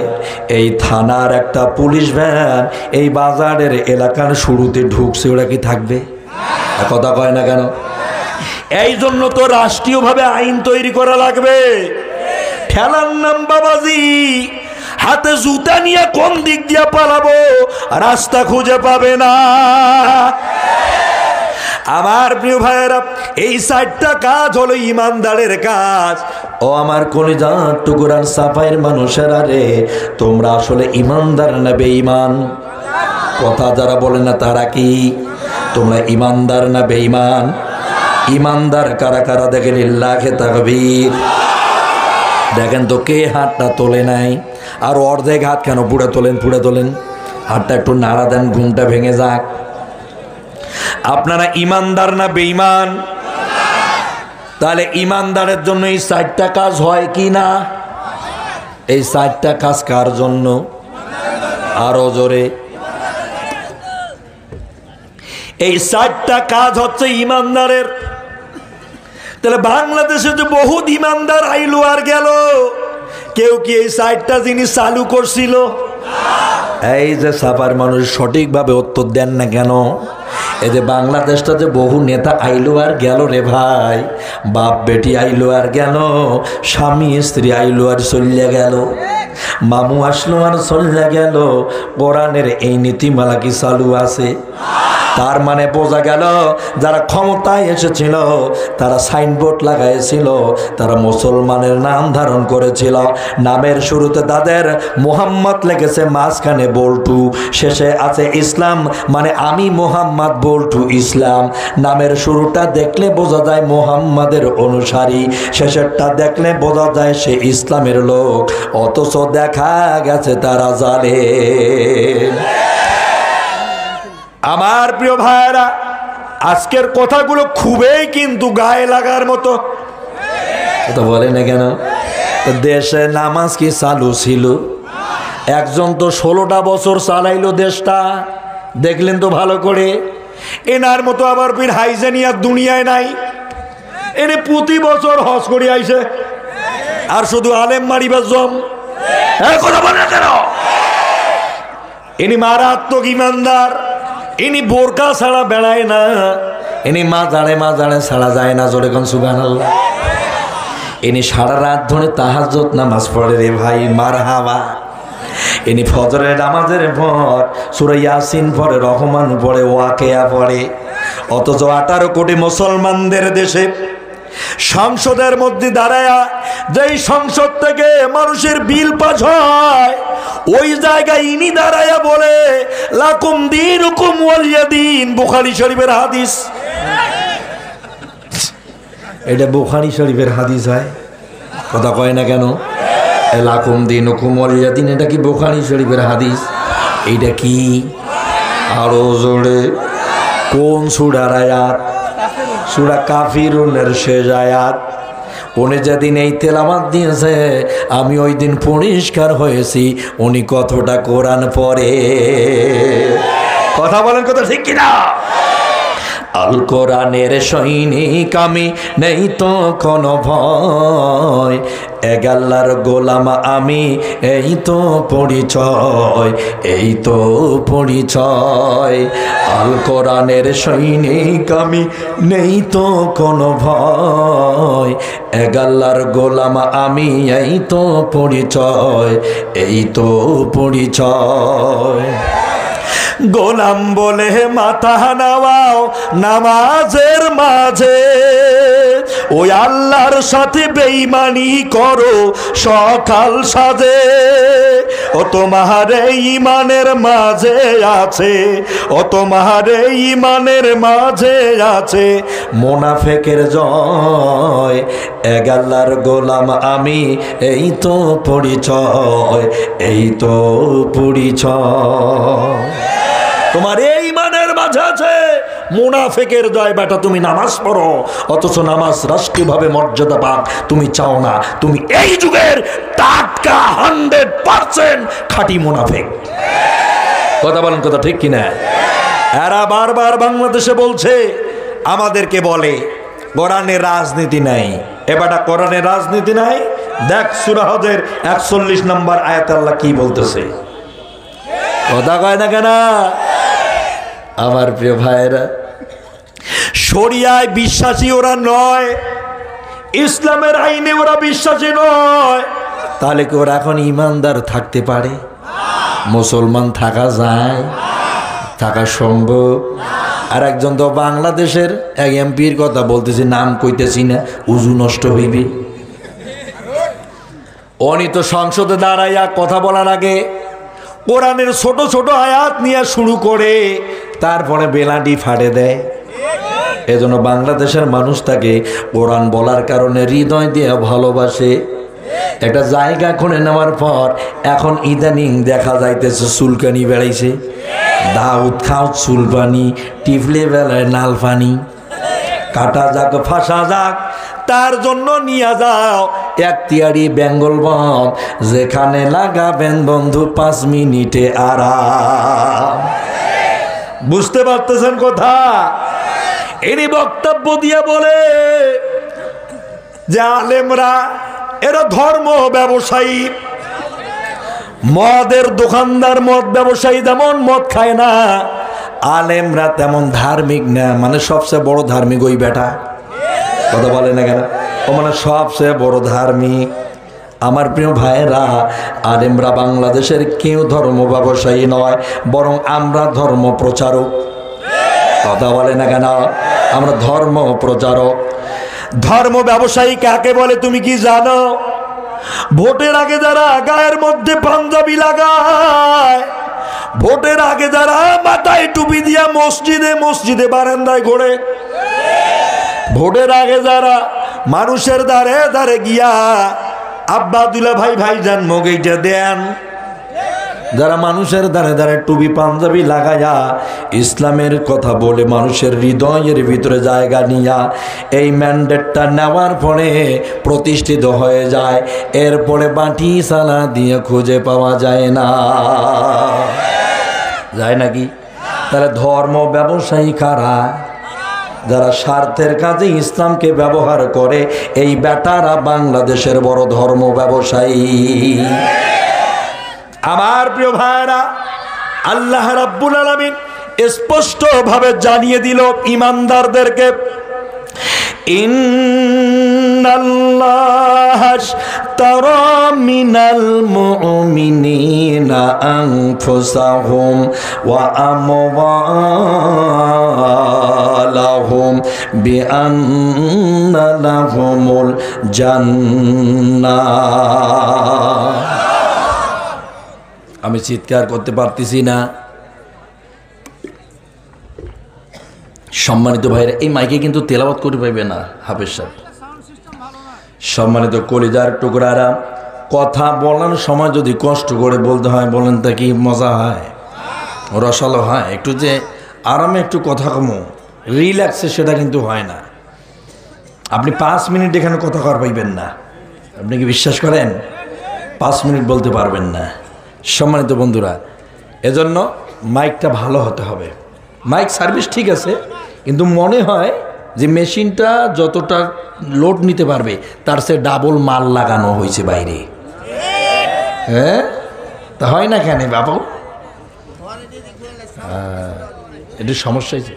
এই থানার একটা পুলিশ ভ্যান এই বাজারের এলাকার শুরুতে ঢুকছে, ওরা কি থাকবে? কথা কয় না কেন? এই জন্য তো রাষ্ট্রীয়ভাবে আইন তৈরি করা লাগবে। ঠেলার নাম বাবাজি, হাতে জুতা নিয়ে কোন দিক দিয়ে পালাবো রাস্তা খুঁজে পাবে না। আমার প্রিয় ভাইয়েরা, এই 4টা কাজ হলো ইমানদারের কাজ। ও আমার কলিজার টুকরার সাফাইয়ের মানুষেরা রে, তোমরা আসলে ইমানদার না বেঈমান? কথা যারা বলে না তারা কি? তোমরা ইমানদার না বেঈমান? ইমানদার কারা কারা দেখেন লিল্লাহে তাকবীর। দেখেন তো কে হাতটা তোলে নাই, আর অর্ধেক হাত কেন পুড়ে তোলেন, হাতটা একটু নাড়া দেন, ঘুমটা ভেঙে যাক। আপনারা ইমানদার না বেঈমান? তাহলে ইমানদারের জন্য এই 4টা কাজ হয় কি না? এই 4টা কাজ কার জন্য? আরো জোরে। এই 4টা কাজ হচ্ছে ইমানদারের। তাহলে বাংলাদেশে যে বহুত ইমানদার আইলো আর গেল, কেউ কি এই 4টা জিনিস চালু করছিল? এই যে সাফার মানুষ সঠিকভাবে উত্তর দেন না কেন? এই যে বাংলাদেশটা যে বহু নেতা আইলো আর গেল রে ভাই, বাপ বেটি আইলো আর গেল, স্বামী স্ত্রী আইলো আর চলিয়া গেল, মামু আসলো আর চলিয়া গেল, কোরআনের এই নীতিমালা কি চালু আছে? তার মানে বোঝা গেল যারা ক্ষমতায় এসেছিল তারা সাইনবোর্ড লাগাইছিল, তারা মুসলমানের নাম ধারণ করেছিল, নামের শুরুতে তাদের মোহাম্মদ লেগেছে, মাঝখানে বল্টু, শেষে আছে ইসলাম, মানে আমি মোহাম্মদ বল্টু ইসলাম। নামের শুরুটা দেখলে বোঝা যায় মোহাম্মদের অনুসারী, শেষেরটা দেখলে বোঝা যায় সে ইসলামের লোক, অথচ দেখা গেছে তারা জালেম। আমার প্রিয় ভাইরা, আজকের কথাগুলো খুবই কিন্তু গায়ে লাগার মতো। তো বলে না কেন? দেশে নামাজ কি চালু ছিল? একজন তো 16টা বছর চালাইলো দেশটা, দেখলেন তো ভালো করে। এনার মতো আবার ফির হাইজেনিয়া দুনিয়ায় নাই। এনে প্রতি বছর হজ করে আইছে, আর শুধু আলেম মারিবার জম। কথা বলে না কেন? ইনি মারাত্মক ইমানদার, ইনি বোরকা ছাড়া বেড়ায় না, ইনি মাজারে ছাড়া যায় না, জোরে কোন সুবহানাল্লাহ। ইনি সারা রাত ধরে তাহাজ্জুদ নামাজ পড়ে রে ভাই, মারহাবা। ইনি ফজরের নামাজের পর সূরা ইয়াসিন পড়ে, রহমান পড়ে, ওয়াকিয়া পড়ে। অথচ 18 কোটি মুসলমানদের দেশে সংসদের মধ্যে দাঁড়ায়া, যেই সংসদ থেকে মানুষের বিল পাস হয়, ওই জায়গায় ইনি দাঁড়ায়া বলে লাকুম দীনুকুম ওয়ালিয়া দীন, বুখারী শরীফের হাদিস। এটা বুখারী শরীফের হাদিস হয়, কথা কয় না কেন? লাকুম দীনুকুম ওয়ালিয়া দীন, এটা কি বুখারী শরীফের হাদিস? এইটা কি? আরো জোরে। কোন সূরার আয়াত? সূরা কাফিরুনের শেষ আয়াত। উনি যেদিন এই তেলাওয়াত দিয়েছে আমি ওই দিন পরিষ্কার হয়েছি উনি কতটা কোরআন পড়ে। কথা বলেন, কথা ঠিক কিনা? আল কোরআনের সৈনিক আমি, নেই তো কোনো ভয়, এক আল্লাহর গোলাম আমি, এই তো পরিচয়, এই তো পরিচয়। আল কোরআনের সৈনিক আমি, নেই তো কোনো ভয়। এক আল্লাহর গোলাম আমি, এই তো পরিচয়, এই তো পরিচয়। গোলাম বলে মাথা নামাও নামাজের মাঝে, ওই আল্লাহর সাথে বেঈমানি করো সকাল সাজে। ও তোমার ঈমানের মাঝে আছে, ও তোমার ঈমানের মাঝে আছে মুনাফিকের জয়। এক আল্লাহর গোলাম আমি, এই তো পরিচয়, এই তো পরিচয়। তোমার এই ঈমানের মাঝে আছে মুনাফিকের জয়। বেটা তুমি নামাজ পড়ো, অথচ নামাজ রাষ্ট্রীয়ভাবে মর্যাদা পাক তুমি চাও না। তুমি এই যুগের টাটকা 100% খাঁটি মুনাফিক। কথা বলেন, কথা ঠিক কিনা? এরা বারবার বাংলাদেশে বলছে, আমাদেরকে বলে কোরআনের রাজনীতি নাই। এবারটা কোরআনের রাজনীতি নাই। দেখ সূরা হজের 41 নম্বর আয়াতে আল্লাহ কি বলতেছে। কথা কয় না কেন? আমার প্রিয় ভাইরা, শরিয়ায় বিশ্বাসী ওরা নয়, ইসলামের আইনে ওরা বিশ্বাসী নয়। তাহলে কি ওরা এখন ইমানদার থাকতে পারে? মুসলমান থাকা যায়? থাকা সম্ভব? আর একজন তো বাংলাদেশের এক এমপির কথা বলতেছি, নাম কইতেছি না, উজু নষ্ট হইবে। উনি তো সংসদে দাঁড়াইয়া কথা বলার আগে কোরআনের ছোট ছোট আয়াত নিয়ে শুরু করে তারপরে বেলাটি ফাড়ে দেয়। এজন্য বাংলাদেশের মানুষ তাকে কোরআন বলার কারণে হৃদয় দিয়ে ভালোবাসে। একটা জায়গা খুঁড়ে নেওয়ার পর এখন ইদানিং দেখা যাইতেছে চুলকানি বেড়াইছে। দাউদ খাও চুলপানি, টিফলে বেলায় নাল পানি। কাটা যাক ফাঁসা যাক, তার জন্য নিয়ে যাও এখতিয়ারি বেঙ্গল বন, যেখানে লাগাবেন বন্ধু 5 মিনিটে আরাম। বুঝতে পারতেছেন কথা? এরই বক্তব্য দিয়ে বলে যে আলেমরা এরা ধর্ম ব্যবসায়ী। মদের দোকানদার, মদ ব্যবসায়ী যেমন মদ খায় না, আলেমরা তেমন ধার্মিক না। মানে সবচেয়ে বড় ধার্মিক ওই বেটা। কথা বলে না কেন? ও মানে সবচেয়ে বড় ধার্মিক। আমার প্রিয় ভাইয়েরা, আলেমরা বাংলাদেশের কেউ ধর্ম ব্যবসায়ী নয়, বরং আমরা ধর্ম প্রচারক। কথা বলে না কেন? আমরা ধর্ম প্রচারক। ধর্ম ব্যবসায়ী কাকে বলে তুমি কি জানো? ভোটের আগে যারা গায়ের মধ্যে পাঞ্জাবি লাগায়, ভোটের আগে যারা মাথায় টুপি দিয়া মসজিদে মসজিদে বারান্দায় ঘোরে, ভোটের আগে যারা মানুষের দ্বারে দ্বারে গিয়া আব্বা দুলা ভাই ভাইজান মগেইটা দেন, যারা মানুষের দ্বারে দ্বারে টুপি পাঞ্জাবি লাগাইয়া ইসলামের কথা বলে মানুষের হৃদয়ের ভিতরে জায়গা নিয়া এই ম্যান্ডেটটা নেওয়ার পরে প্রতিষ্ঠিত হয়ে যায়, এরপরে বাটি সালা দিয়ে খুঁজে পাওয়া যায় না। যায় নাকি? তাহলে ধর্ম ব্যবসায়ী কারা? যারা স্বার্থের কাজে ইসলামকে ব্যবহার করে, এই বেটারা বাংলাদেশের বড় ধর্ম ব্যবসায়ী। আমার প্রিয় ভাইরা, আল্লাহ রাব্বুল আলামিন স্পষ্ট ভাবে জানিয়ে দিল ঈমানদারদেরকে, ইন্নাল্লাহ আশতারা মিনাল মুমিনিনা আনফুসাহুম ওয়া আমওয়ালাহুম বিআন্না লাহুমুল জান্নাহ। আমি চিৎকার করতে পারতেছি না। সম্মানিত ভাইরা, এই মাইকে কিন্তু তেলাওয়াত করে পাইবে না হাফেজ সাহেব। সম্মানিত কলিজার টুকরারা, কথা বলার সময় যদি কষ্ট করে বলতে হয়, বলেন তা কি মজা হয়? রসালো হয়? একটু যে আরামে একটু কথা কমো, রিল্যাক্সে, সেটা কিন্তু হয় না। আপনি 5 মিনিট এখানে কথা কর পাইবেন না। আপনি কি বিশ্বাস করেন? 5 মিনিট বলতে পারবেন না। সম্মানিত বন্ধুরা, এজন্য মাইকটা ভালো হতে হবে। মাইক সার্ভিস ঠিক আছে, কিন্তু মনে হয় যে মেশিনটা যতটা লোড নিতে পারবে তার সে ডাবল মাল লাগানো হয়েছে বাইরে। হ্যাঁ, তা হয় না কেন বাবু? এটা সমস্যা হয়েছে,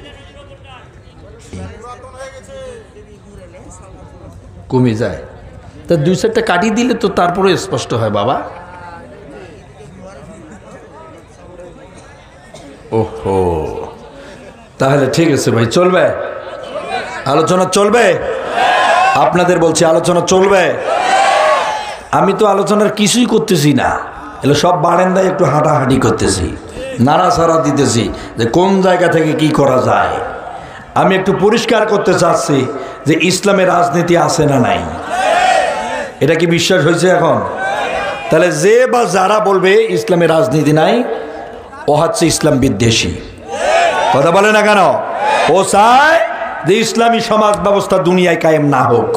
কমে যায়। তা 2-4টা কাটিয়ে দিলে তো তারপরে স্পষ্ট হয় বাবা। ওহো, তাহলে ঠিক আছে ভাই, চলবে আলোচনা, চলবে। আপনাদের বলছি আলোচনা চলবে। আমি তো আলোচনার কিছুই করতেছি না, এগুলো সব বারান্দায় একটু হাঁটাহাঁটি করতেছি, নাড়াচাড়া দিতেছি যে কোন জায়গা থেকে কি করা যায়। আমি একটু পরিষ্কার করতে চাচ্ছি যে ইসলামের রাজনীতি আছে না নাই, এটা কি বিশ্বাস হয়েছে এখন? তাহলে যে বা যারা বলবে ইসলামের রাজনীতি নাই, ও হচ্ছে ইসলাম বিদ্বেষী। কথা বলে না কেন? ও চায় যে ইসলামী সমাজ ব্যবস্থা দুনিয়ায় কায়েম না হোক।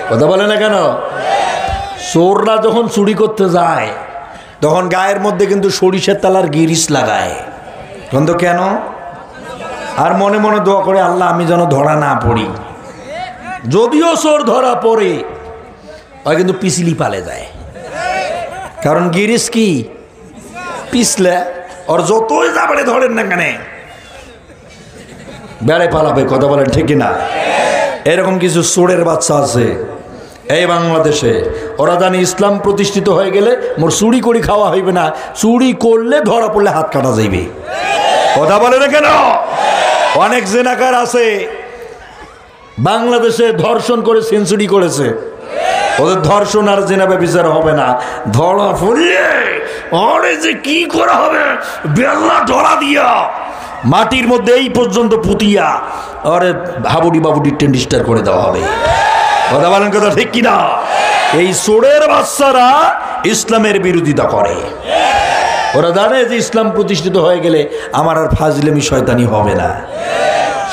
কথা বলে না কেন? চোররা যখন চুরি করতে যায় তখন গায়ের মধ্যে কিন্তু সরিষার তেলার গিরিশ লাগায়, কিন্তু কেন? আর মনে মনে দোয়া করে, আল্লাহ আমি যেন ধরা না পড়ি। যদিও চোর ধরা পড়ে, ওই কিন্তু পিছলি পালে যায়, কারণ গিরিশ কি পিছলে ওর যতই যাবে ধরেন না কেন বেড়ে পালাবে। কথা বলেন ঠিক না? এরকম কিছু চোরের বাচ্চা আছে এই বাংলাদেশে, ওরা জানি ইসলাম প্রতিষ্ঠিত হয়ে গেলে মোর চুরি করে খাওয়া হইবে না, চুরি করলে ধরা পড়লে হাত কাটা যাইবে। কথা বলে না কেন? অনেক জেনাকার আছে বাংলাদেশে, ধর্ষণ করে সেঞ্চুরি করেছে, ওদের ধর্ষণ আর জেনাবে বিচার হবে না, ধরা পড়লে ওরে যে কি করা হবে, বেল্লা ধরা দিয়া মাটির মধ্যে এই পর্যন্ত পুতিয়া ওরে হাবুডি বাবুডি টেন্ডিস্টার করে দেওয়া হবে। কথা বলেন কথা ঠিক কিনা? এই চোরের বাচ্চারা ইসলামের বিরোধিতা করে, ওরা জানে যে ইসলাম প্রতিষ্ঠিত হয়ে গেলে আমার আর ফাজলেমি শয়তানি হবে না।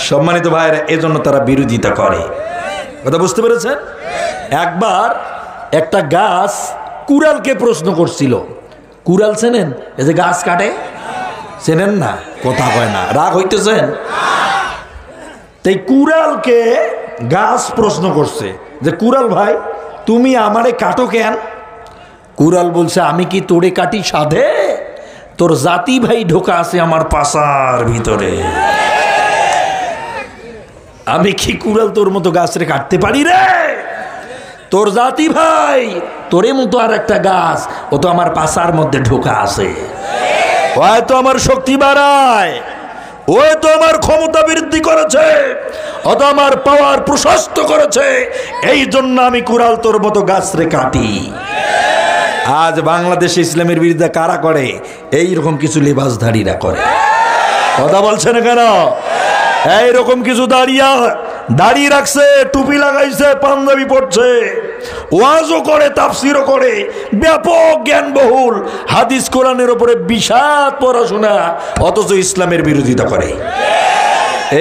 সম্মানিত ভাইরা, এজন্য তারা বিরোধিতা করে। কথা বুঝতে পেরেছেন? একবার একটা গাছ কুড়ালকে প্রশ্ন করছিল। কুড়াল চেনেন? এই যে গাছ কাটে, চেনেন না? কথা কয় না, রাগ হইতেছেন? তাই কুড়ালকে গাছ প্রশ্ন করছে যে কুড়াল ভাই তুমি আমারে কাটো কেন? কুড়াল বলছে, আমি কি তোরে কাটি সাধে? তোর জাতি ভাই ঢোকা আছে আমার পাশার ভিতরে, আমি কি কুড়াল তোর মতো গাছরে কাটতে পারি রে? তোর জাতি ভাই তোরে মতো আর একটা গাছ, ও তো আমার পাশার মধ্যে ঢোকা আছে, হয়তো আমার শক্তি বাড়ায়, ওই তো আমার ক্ষমতা বৃদ্ধি করেছে, অত আমার পাওয়ার প্রশস্ত করেছে, এই জন্য আমি কুড়াল তোর মতো গাছরে কাটি। আজ বাংলাদেশে ইসলামের বিরুদ্ধে কারা করে? এইরকম কিছু লেবাসধারীরা করে। কথা বলছে না কেন? এইরকম কিছু দাঁড়িয়ে রাখছে, টুপি লাগাইছে, পাঞ্জাবি পড়ছে, ওয়াজও করে, তাফসিরও করে, ব্যাপক জ্ঞানবহুল, হাদিস কোরআনের উপরে বিশাল পড়াশোনা, অথচ ইসলামের বিরোধিতা করে।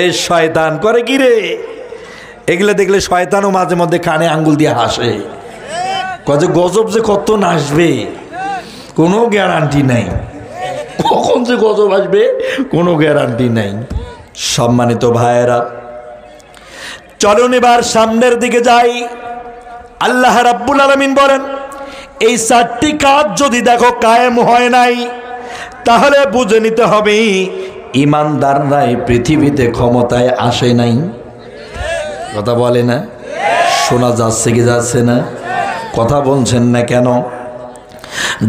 এই শয়তান করে কি রে? এগুলো দেখলে শয়তানও মাঝে মধ্যে কানে আঙ্গুল দিয়ে হাসে, কত গজব যে কত নাচবে কোনো গ্যারান্টি নাই, কখন যে গজব আসবে কোনো গ্যারান্টি নাই। সম্মানিত ভাইয়েরা, চলুন এবার সামনের দিকে যাই। আল্লাহ রাব্বুল আলামিন বলেন, এই 4টি কাজ যদি দেখো কায়েম হয় নাই, তাহলে বুঝে নিতে হবে ইমানদাররাই পৃথিবীতে ক্ষমতায় আসে নাই। কথা বলে না? শোনা যাচ্ছে কি যাচ্ছে না? কথা বলছেন না কেন?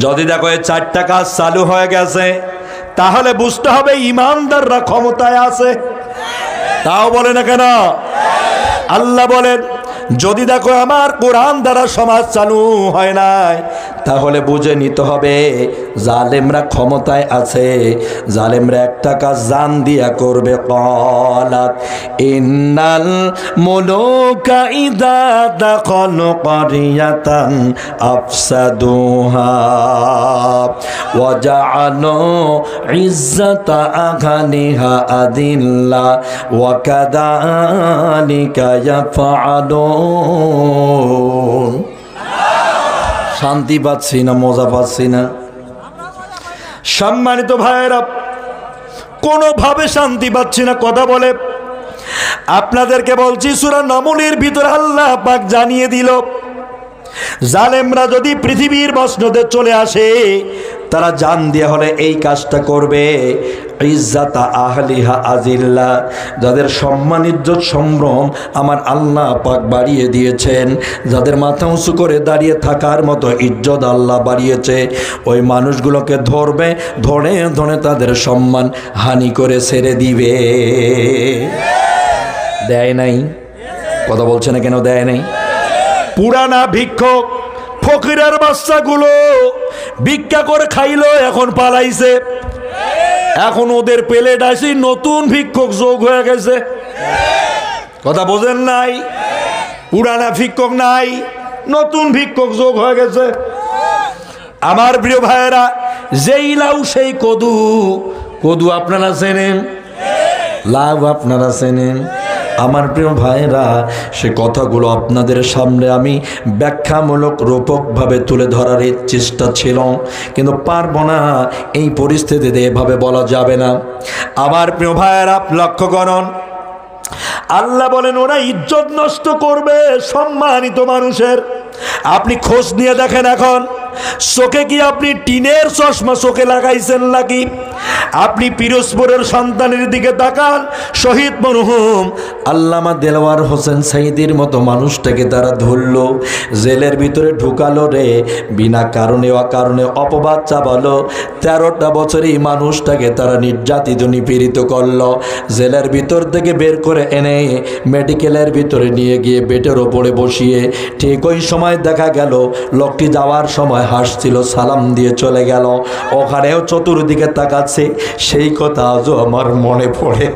যদি দেখো এই 4টা কাজ চালু হয়ে গেছে, তাহলে বুঝতে হবে ইমানদাররা ক্ষমতায় আছে। তাও বলে না কেন? আল্লাহ বলেন, যদি দেখো আমার কোরআন দ্বারা সমাজ চালু হয় নাই, তাহলে বুঝে নিতে হবে জালেমরা ক্ষমতায় আছে। জালেমরা একটা কাজ জান দিয়া করবে, ক্বালাত ইন্নাল মুলুকা ইযা দাখালু ক্বরিয়াতান আফসাদুহা ওয়া জাআলু ইজ্জাতা আহলিহা আদিল্লা ওয়া কাযালিকা ইয়াফআলুন। শান্তি পাচ্ছি না, মজা পাচ্ছি না। সম্মানিত ভাইয়েরা, কোনোভাবে শান্তি পাচ্ছি না। কথা বলে আপনাদেরকে বলছি সূরা নামলের ভিতরে আল্লাহ পাক জানিয়ে দিল, জালেমরা যদি পৃথিবীর মসনদে চলে আসে, তারা জান দিয়ে হলে এই কাজটা করবে। ইজ্জাতা আহলিহা আজিল্লা, যাদের সম্মান ইজ্জত সম্ভ্রম আমার আল্লাহ পাক বাড়িয়ে দিয়েছেন, যাদের মাথা উঁচু করে দাঁড়িয়ে থাকার মতো ইজ্জত আল্লাহ বাড়িয়েছে, ওই মানুষগুলোকে ধরবে, ধরে ধরে তাদের সম্মান হানি করে ছেড়ে দিবে। দেয় নাই? কথা বলছে না কেন? দেয় নাই? পুরানা ভিক্ষক ফকিরের বাচ্চাগুলো ভিক্ষা করে খাইলো, এখন পালাইছে। এখন ওদের প্লেট আসি নতুন ভিক্ষক যোগ হয়ে গেছে। কথা বোঝেন নাই? পুরানা ভিক্ষক নাই, নতুন ভিক্ষক যোগ হয়ে গেছে। আমার প্রিয় ভাইয়েরা, যেই লাউ সেই কদু। কদু আপনারা চেনেন, লাউ আপনারা চেনেন। আমার প্রিয় ভাইরা, সে কথাগুলো আপনাদের সামনে আমি ব্যাখ্যামূলক রূপকভাবে তুলে ধরার চেষ্টা ছিল, কিন্তু পারবো না। এই পরিস্থিতিতে এভাবে বলা যাবে না। আমার প্রিয় ভাইরা, লক্ষ্য করুন, আল্লাহ বলেন ওরা ইজ্জত নষ্ট করবে সম্মানিত মানুষের। আপনি খোঁজ নিয়ে দেখেন, এখন চোখে কি আপনি টিনের চশমা চোখে লাগাইছেন নাকি? আপনি পিরোজপুরের সন্তানের দিকে তাকান, শহীদ মরহুম আল্লামা দেলোয়ার হোসেন সাইদির মতো মানুষটাকে তারা ধরলো, জেলের ভিতরে ঢুকালো রে, বিনা কারণে অকারণে অপবাদ চাপালো। 13টা বছর এই মানুষটাকে তারা নির্যাতিত নিপীড়িত করলো। জেলের ভিতর থেকে বের করে এনে মেডিকেলের ভিতরে নিয়ে গিয়ে বেটের ওপরে বসিয়ে, ঠিক ওই সময় দেখা গেল লোকটি যাওয়ার সময় হাসছিল, সালাম দিয়ে চলে গেল। ওখানেও চতুর্দিকে তাকাচ্ছে, সেই কথা আজও আমার মনে পড়ে।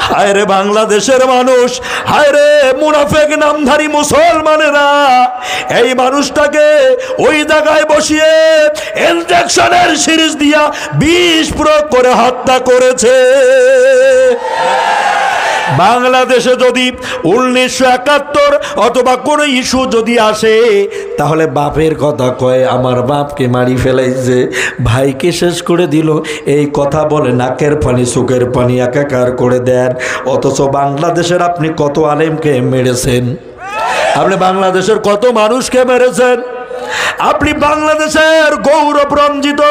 হায় রে বাংলাদেশের মানুষ, হায় রে মুনাফেক নামধারী মুসলমানেরা, এই মানুষটাকে ওই জায়গায় বসিয়ে ইনজেকশনের সিরিজ দিয়া বিষ প্রয়োগ করে হত্যা করেছে। বাংলাদেশে যদি 1971 অথবা কোনো ইস্যু যদি আসে, তাহলে বাপের কথা কয়, আমার বাপকে মারি ফেলাইছে, ভাইকে শেষ করে দিল, এই কথা বলে নাকের পানি চোখের পানি একাকার করে দেন। অথচ বাংলাদেশের আপনি কত আলেমকে মেরেছেন, আপনি বাংলাদেশের কত মানুষকে মেরেছেন। আপনি বাংলাদেশের গৌরব রঞ্জিত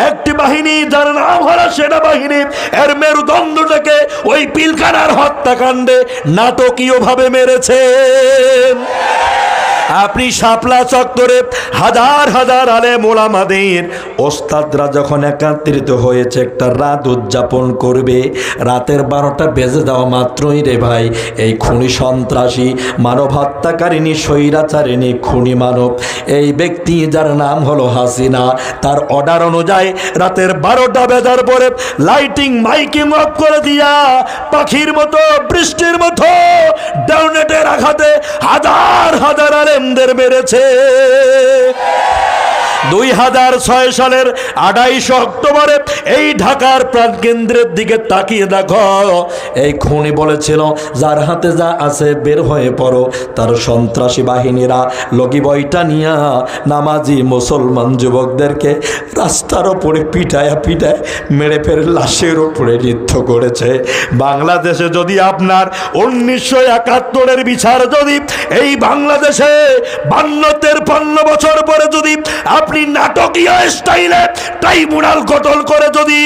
একটি বাহিনী, যার নাম হলো সেনাবাহিনী, এর মেরুদণ্ডটাকে ওই পিলখানার হত্যাকাণ্ডে নাটকীয়ভাবে মেরেছেন। আপনি শাপলা চত্বরে হাজার হাজার আলেম ওলামাদের ওস্তাদরা যখন একাত্রিত হয়েছে একটা রাত উদযাপন করবে, রাতের 12টা বেজে যাওয়া মাত্রই রে ভাই, এই খুনি সন্ত্রাসী মানব হত্যাকারিণী স্বৈরাচারিণী খুনি মানব, এই ব্যক্তি যার নাম হলো হাসিনা, তার অর্ডার অনুযায়ী রাতের 12টা বেজার পরে লাইটিং মাইকিং অফ করে দিয়া পাখির মতো বৃষ্টির মতো ডাউনেটের আঘাতে হাজার হাজার আলেমদের মেরেছে। 2006 সালের 28 অক্টোবরে এই ঢাকার প্রাণকেন্দ্রের দিকে তাকিয়ে দেখো, এই খুনি বলেছিল যার হাতে যা আছে বের হয়ে পড়ো। তার সন্ত্রাসী বাহিনীরা লগি বইটা নিয়ে নামাজি মুসলমান যুবকদেরকে রাস্তার ওপরে পিটায় পিটায় মেরে ফের লাশের ওপরে নৃত্য করেছে। বাংলাদেশে যদি আপনার 1971-এর বিচার যদি এই বাংলাদেশে 52-53 বছর পরে যদি আপনি নাটকীয় স্টাইলে ট্রাইব্যুনাল গঠন করে যদি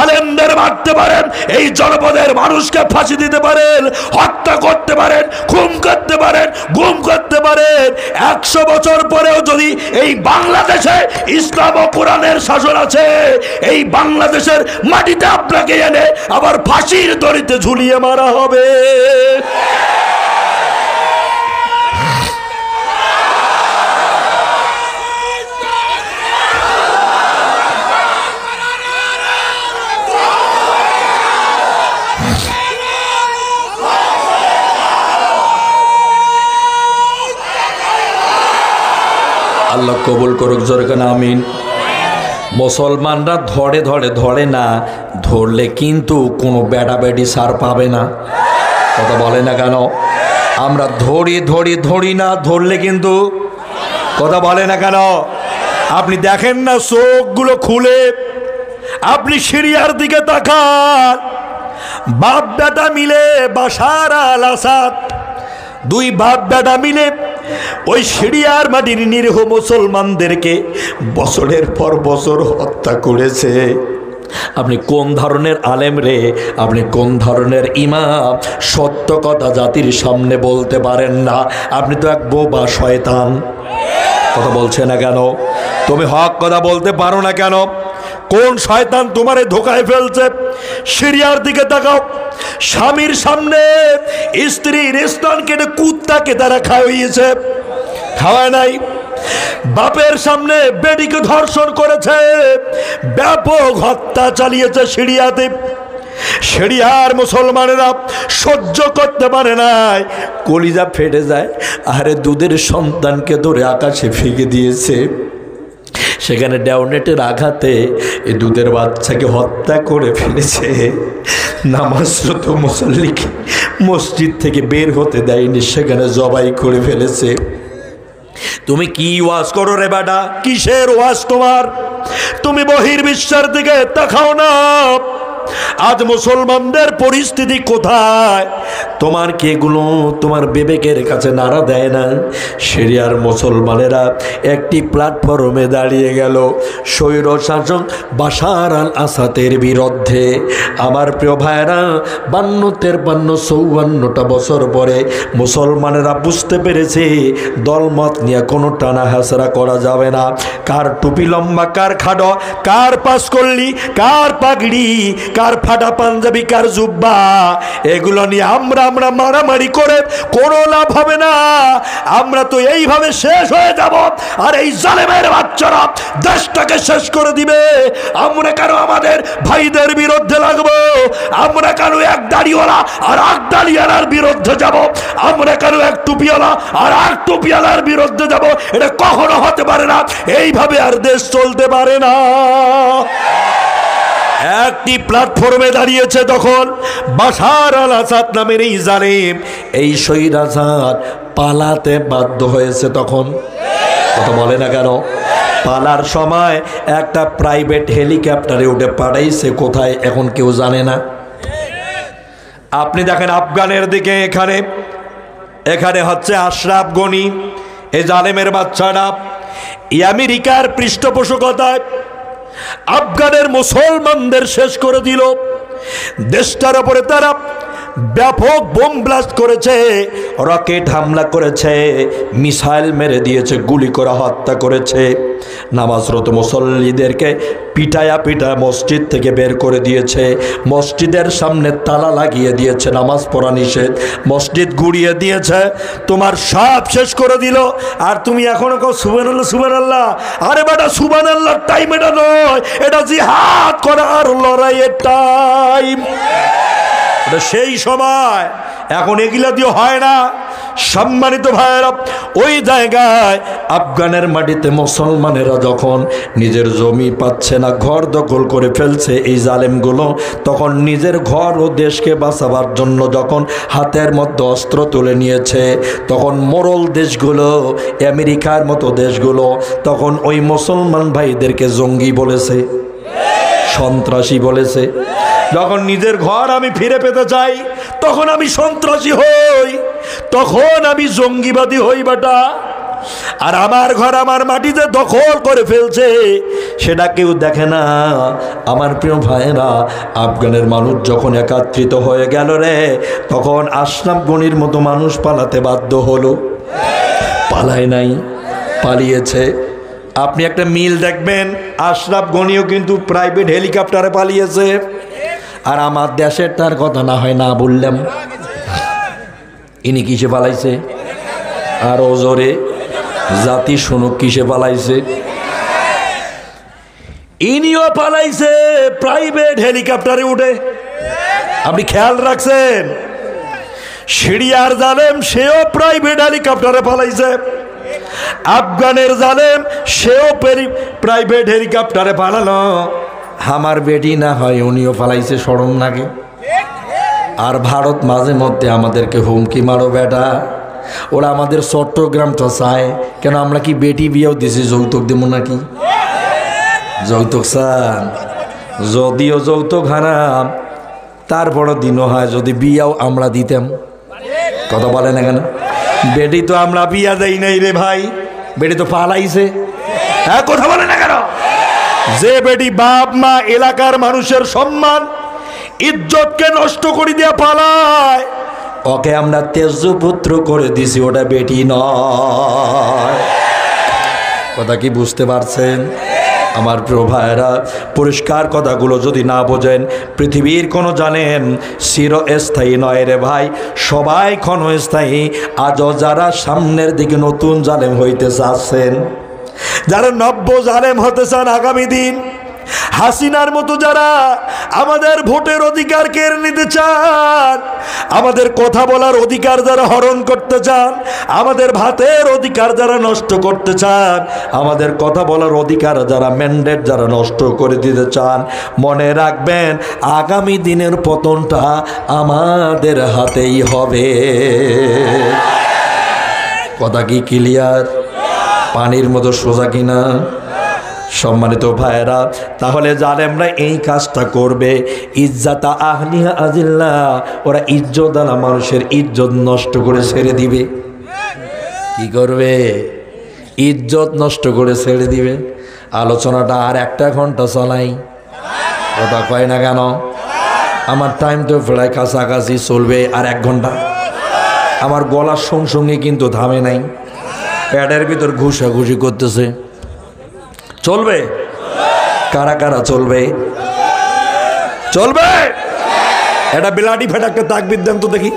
আলেমদের মারতে পারেন, এই জনপদের মানুষকে ফাঁসি দিতে পারেন, হত্যা করতে পারেন, খুন করতে পারেন, গুম করতে পারেন, 100 বছর পরেও যদি এই বাংলাদেশে ইসলাম ও কোরআনের শাসন আছে, এই বাংলাদেশের মাটিতে আপনাকে এনে আবার ফাঁসির দড়িতে ঝুলিয়ে মারা হবে। আল্লাহ কবুল করুক, জোরে কেন আমিন। মুসলমানরা ধরে ধরে ধরে না, ধরলে কিন্তু কোনো বেডাবেডি সার পাবে না। কথা বলে না কেন? আমরা ধরি ধরি ধরি না, ধরলে কিন্তু কথা বলে না কেন? আপনি দেখেন না চোখগুলো খুলে, আপনি সিরিয়ার দিকে তাকান, বাপ বেটা মিলে বাশার আল আসাদ, দুই বাপ বেটা মিলে ওই সিরিয়ার মাটির নিরীহ মুসলমানদেরকে বছরের পর বছর হত্যা করেছে। আপনি কোন ধরনের আলেম রে, আপনি কোন ধরনের ইমাম? সত্য কথা জাতির সামনে বলতে পারেন না, আপনি তো এক বোবা শয়তান। কথা বলছে না কেন? তুমি হক কথা বলতে পারো না কেন? কোন শয়তান তোমারে ধোকায় ফেলছে? সিরিয়ার দিকে তাকাও, স্বামীর সামনে স্ত্রীর স্তন কেটে কুত্তাকে তারা খাওয়িয়েছে, খাওয়ায় নাই? বাপের সামনে বেটিকে ধর্ষণ করেছে, ব্যাপক হত্যা চালিয়েছে সিরিয়াতে। সিরিয়ার মুসলমানেরা সহ্য করতে পারে নাই, কলিজা ফেটে যায়। আরে দুধের সন্তানকে ধরে আকাশে ফেঁকে দিয়েছে, সেখানে ডেওনেটের আঘাতে এই দুধের বাচ্চাকে হত্যা করে ফেলেছে। নামাজরত মুসল্লিকে মসজিদ থেকে বের হতে দেয়নি, সেখানে জবাই করে ফেলেছে। তুমি কি ওয়াজ করো রে বেটা? কিসের ওয়াজ তোমার? তুমি বহির্বিশ্বের দিকে তাকাও না। আজ মুসলমানদের পরিস্থিতি কোথায়? তোমার কি এগুলো তোমার বিবেকের কাছে নাড়া দেয় না? সিরিয়ার মুসলমানেরা একটি প্ল্যাটফর্মে দাঁড়িয়ে গেল স্বৈর শাসক বাশার আল আসাদের বিরুদ্ধে। আমার প্রিয় ভাইরা, 52-53-54টা বছর পরে মুসলমানেরা বুঝতে পেরেছে দলমত নিয়ে কোনো টানা হাসরা করা যাবে না। কার টুপি লম্বা, কার খাটো, কার পাস করলি, কার পাগড়ি, কার ফাটা পাঞ্জাবি, কার জুব্বা, এগুলো নিয়ে আমরা মারামারি করে কোনো লাভ হবে না। আমরা তো এইভাবে শেষ হয়ে যাব, আর এই জালেমের বাচ্চারা দেশটাকে শেষ করে দিবে। আমরা কেন আমাদের ভাইদের বিরুদ্ধে লাগবো? আমরা কেন এক দাড়িওয়ালা আর এক দাড়িওয়ালার বিরুদ্ধে যাব? আমরা কেন এক টুপিওয়ালা আর এক টুপিওয়ালার বিরুদ্ধে যাব? এটা কখনো হতে পারে না। এইভাবে আর দেশ চলতে পারে না। একটি প্ল্যাটফর্মে দাঁড়িয়েছে তখন বাশার আল আসাদ নামের এই জালেম, এই স্বৈরাচার পালাতে বাধ্য হয়েছে। তখন কথা বলে না কেন? পালার সময় একটা প্রাইভেট হেলিকপ্টারে উঠে পাঠাইছে কোথায় এখন কেউ জানে না। আপনি দেখেন আফগানের দিকে, এখানে হচ্ছে আশরাফ গনি, এই জালেমের বাচ্চাটা আমেরিকার পৃষ্ঠপোষকতায় আফগানের মুসলমানদের শেষ করে দিল। দেশটার উপরে তারা ব্যাপক বোম ব্লাস্ট করেছে, রকেট হামলা করেছে, মিসাইল মেরে দিয়েছে, গুলি করে হত্যা করেছে। নামাজরত মুসল্লিদেরকে পিটায়া মসজিদ থেকে বের করে দিয়েছে, মসজিদের সামনে তালা লাগিয়ে দিয়েছে, নামাজ পড়া নিষেধ, মসজিদ গুড়িয়ে দিয়েছে, তোমার সব শেষ করে দিল। আর তুমি এখনো কও সুবহানাল্লাহ সুবহানাল্লাহ। আরে বেটা, সুবহানাল্লাহর টাইম এটা নয়, এটা জিহাদ করার লড়াইয়ের টাইম। সেই সময় এখন এগুলা দিয়ে হয় না। সম্মানিত ভাইয়েরা, ওই জায়গায় আফগানের মাটিতে মুসলমানেরা যখন নিজের জমি পাচ্ছে না, ঘর দখল করে ফেলছে এই জালেমগুলো, তখন নিজের ঘর ও দেশকে বাঁচাবার জন্য যখন হাতের মধ্যে অস্ত্র তুলে নিয়েছে, তখন মোরল দেশগুলো, আমেরিকার মতো দেশগুলো তখন ওই মুসলমান ভাইদেরকে জঙ্গি বলেছে, সন্ত্রাসী বলেছে। যখন নিজের ঘর আমি ফিরে পেতে চাই, তখন আমি সন্ত্রাসী হই, তখন আমি জঙ্গিবাদী হই বেটা। আর আমার ঘর আমার মাটিতে দখল করে ফেলছে, সেটা কেউ দেখে না। আমার প্রিয় ভাইয়েরা, আফগানের মানুষ যখন একত্রিত হয়ে গেল রে, তখন আশরাফ গনির মতো মানুষ পালাতে বাধ্য হলো। পালায় নাই, পালিয়েছে। আপনি একটা মিল দেখবেন, আশরাফ গনিও কিন্তু প্রাইভেট হেলিকপ্টারে পালিয়েছে। আর আমার দেশের তার কথা না হয় না বললাম, ইনি কিসে পালাইছে? আর ওজোরে জাতি শুনুক কিসে পালাইছে। ইনিও পালাইছে প্রাইভেট হেলিকপ্টারে উঠে। আপনি খেয়াল রাখছেন? সিরিয়ার জালেম সেও প্রাইভেট হেলিকপ্টারে পালাইছে, আফগানের জালেম সেও প্রাইভেট হেলিকপ্টারে পালালো। আমার বেটি না হয় উনিও পালাইছে, শরম নাকি? আর ভারত মাঝে মধ্যে আমাদেরকে হুমকি মারো বেটা, ওরা আমাদের চট্টগ্রামটা চায় কেন? আমরা কি বেটি বিয়েও দিছি, যৌতুক দেবো নাকি? যৌতুক চান? যদিও যৌতুক হারাম, তারপর দিনও হয় যদি বিয়াও আমরা দিতাম। কথা বলেন না কেন? বেটি তো আমরা বিয়া দেই নাই রে ভাই, বেটি তো পালাইছে। হ্যাঁ, কথা বলে না কেন? যে বেটি বাপ মা এলাকার মানুষের সম্মান ইজ্জতকে নষ্ট করে দিয়ে পালায়, ওকে আমরা তেজপুত্র করে দিছি, ওটা বেটি নয়। কথা কি বুঝতে পারছেন আমার প্রিয় ভাইরা? পরিষ্কার কথাগুলো যদি না বোঝেন, পৃথিবীর কোনো জানেন চিরস্থায়ী নয় রে ভাই, সবাই ক্ষণস্থায়ী। আজও যারা সামনের দিকে নতুন জালেম হইতে চাচ্ছেন, যারা নব্য জালেম হতে চান আগামী দিন, হাসিনার মতো যারা আমাদের ভোটের অধিকার কেড়ে নিতে চান, আমাদের কথা বলার অধিকার যারা হরণ করতে চান, আমাদের ভাতের অধিকার যারা নষ্ট করতে চান, আমাদের কথা বলার অধিকার যারা ম্যান্ডেট যারা নষ্ট করে দিতে চান, মনে রাখবেন আগামী দিনের পতনটা আমাদের হাতেই হবে। কথা কি ক্লিয়ার? পানির মতো সোজা কিনা? সম্মানিত ভাইয়েরা, তাহলে জালেমরা এই কাজটা করবে, ইজ্জাতা আহলিহা আজিল্লাহ, ওরা ইজ্জত আলা মানুষের ইজ্জত নষ্ট করে ছেড়ে দিবে। কি করবে? ইজ্জত নষ্ট করে ছেড়ে দিবে। আলোচনাটা আর 1 ঘন্টা চালাই, কথা কয় না কেন? আমার টাইম তো প্রায় কাছাকাছি, চলবে আর 1 ঘন্টা। আমার গলার সঙ্গে কিন্তু থামে নাই, প্যাডের ভিতর ঘুষাঘুষি করতেছে। চলবে? কারা কারা চলবে? চলবে? এটা বিলাটি ফেটাকে তাকবীর দেন তো দেখি।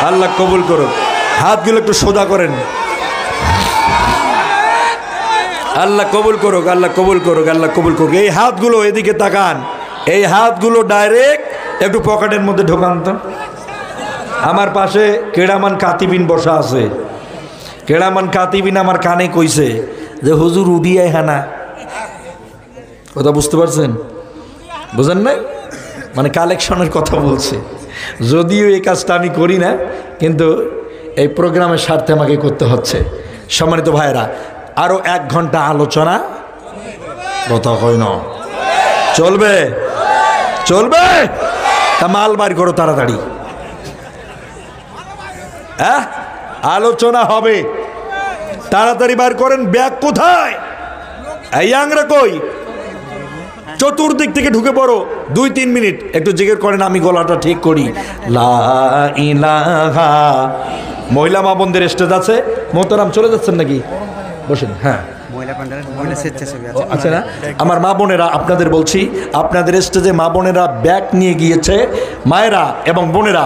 আল্লাহ কবুল করুক। হাতগুলো একটু সোজা করেন। আল্লাহ কবুল করুক, আল্লাহ কবুল করুক, আল্লাহ কবুল করুক। এই হাতগুলো এদিকে তাকান, এই হাতগুলো ডাইরেক্ট একটু পকেটের মধ্যে ঢোকান তো। আমার পাশে কেড়ামান কাতিবিন বসা আছে। কেড়ামান কাতিবিন আমার কানে কইছে যে হুজুর উডিয়ায় হানা। কথা বুঝতে পারছেন? বুঝেন নাই? মানে কালেকশনের কথা বলছে। যদিও এই কাজটা আমি করি না, কিন্তু এই প্রোগ্রামের স্বার্থে আমাকে করতে হচ্ছে। সম্মানিত ভাইয়েরা, আরো 1 ঘন্টা আলোচনা, কথা কই না? চলবে? চলবে? তা মাল বার করো তাড়াতাড়ি। হ্যাঁ, আলোচনা হবে, তাড়াতাড়ি বার করেন। ব্যাগ কোথায়? এই আংরা কই? চতুর্দিক থেকে ঢুকে পড়ো। 2-3 মিনিট একটু জিজ্ঞেস করেন, আমি গলাটা ঠিক করি। লা ইলাহা। মহিলা মা বোনদের স্টেজ আছে। মোহতারাম চলে যাচ্ছেন নাকি? বসেন। হ্যাঁ, আচ্ছা না, আমার মা বোনেরা আপনাদের বলছি, আপনাদের স্টেজে মা বোনেরা ব্যাগ নিয়ে গিয়েছে। মায়েরা এবং বোনেরা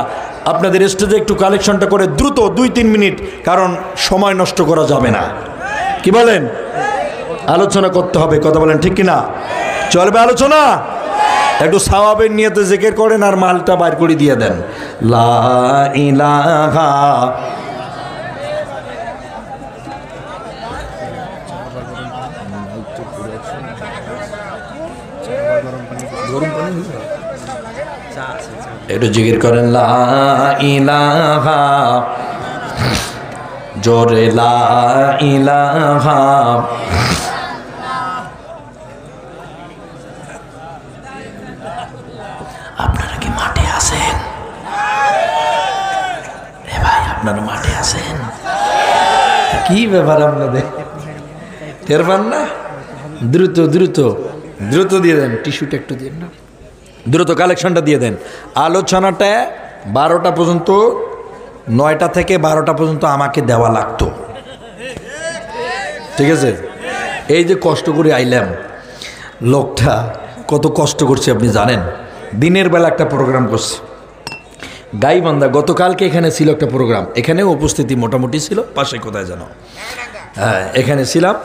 আপনাদের স্টেজে একটু কালেকশনটা করে দ্রুত 2-3 মিনিট, কারণ সময় নষ্ট করা যাবে না। কি বলেন? আলোচনা করতে হবে, কথা বলেন ঠিক কিনা? চলবে আলোচনা? একটু সওয়াবের নিয়তে জিকির করেন আর মালটা বাইর করে দিয়ে দেন। লা ইলাহা। একটু জিকির করেন। লা ইলাহা। জোরে লা ইলাহা। আপনারা কি মাঠে আছেন? ভাই, আপনারা মাঠে আছেন? কি ব্যাপার আপনাদের? টের পান না? দ্রুত দ্রুত দ্রুত দিয়ে দেন। টিস্যুটা একটু দিয়ে না, দ্রুত কালেকশনটা দিয়ে দেন। আলোচনাটা 12টা পর্যন্ত, 9টা থেকে 12টা পর্যন্ত আমাকে দেওয়া লাগতো। ঠিক আছে? এই যে কষ্ট করে আইলাম, লোকটা কত কষ্ট করছে আপনি জানেন? দিনের বেলা একটা প্রোগ্রাম করছে গাইবান্ধা। গতকালকে এখানে ছিল একটা প্রোগ্রাম, এখানেও উপস্থিতি মোটামুটি ছিল। পাশে কোথায় যেন, হ্যাঁ, এখানে ছিলাম।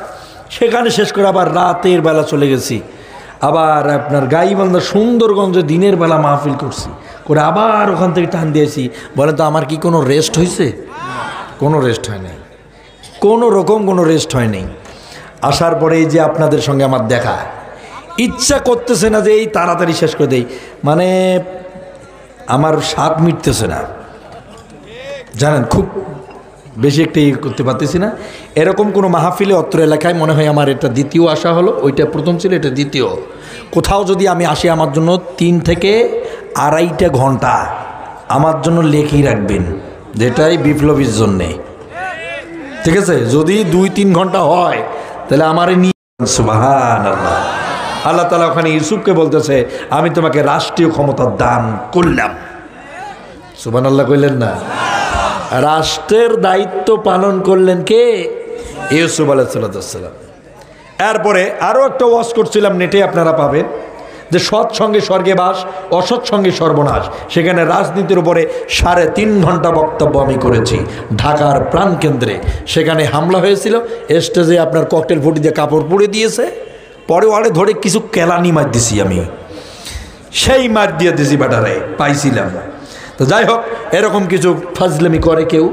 সেখানে শেষ করে আবার রাতের বেলা চলে গেছি। আবার আপনার গাইবান্ধা সুন্দরগঞ্জে দিনের বেলা মাহফিল করছি, করে আবার ওখান থেকে টান দিয়েছি। বলে তো আমার কি কোনো রেস্ট হয়েছে? কোনো রেস্ট হয় নাই, কোনো রকম কোনো রেস্ট হয় নাই। আসার পরে এই যে আপনাদের সঙ্গে আমার দেখা, ইচ্ছা করতেছে না যে এই তাড়াতাড়ি শেষ করে দেই, মানে আমার স্বাদ মিটতেছে না, জানেন। খুব বেশি একটা ইয়ে করতে পারতেছি না। এরকম কোনো মাহফিলে অত্র এলাকায় মনে হয় আমার এটা দ্বিতীয় আসা হলো। ওইটা প্রথম ছিল, এটা দ্বিতীয়। কোথাও যদি আমি আসি, আমার জন্য 3 থেকে 2.5 ঘন্টা আমার জন্য লেখেই রাখবেন, যেটাই বিপ্লবীর জন্যে, ঠিক আছে? যদি 2-3 ঘন্টা হয় তাহলে আমার নিয়ে সুবহানাল্লাহ। আল্লাহ তাআলা ওখানে ইউসুফকে বলতেছে, আমি তোমাকে রাষ্ট্রীয় ক্ষমতা দান করলাম। সুবহানাল্লাহ কইলেন না? রাষ্ট্রের দায়িত্ব পালন করলেন কে? ইউসুফ আলাইহিস সালাম। এরপরে আরও একটা ওয়াজ করছিলাম, নেটে আপনারা পাবেন, যে সৎ সঙ্গে স্বর্গে বাস, অসৎ সঙ্গে সর্বনাশ। সেখানে রাজনীতির উপরে 3.5 ঘন্টা বক্তব্য আমি করেছি ঢাকার প্রাণকেন্দ্রে। সেখানে হামলা হয়েছিল, স্টেজে আপনার ককটেল ফুটি দিয়ে কাপড় পুড়ে দিয়েছে, পরে ওয়ারে ধরে কিছু কেলানি মার দিছি, আমি সেই মার দিয়ে দিছি ব্যাটারে পাইছিলাম। তো যাই হোক, এরকম কিছু ফাজলামি করে কেউ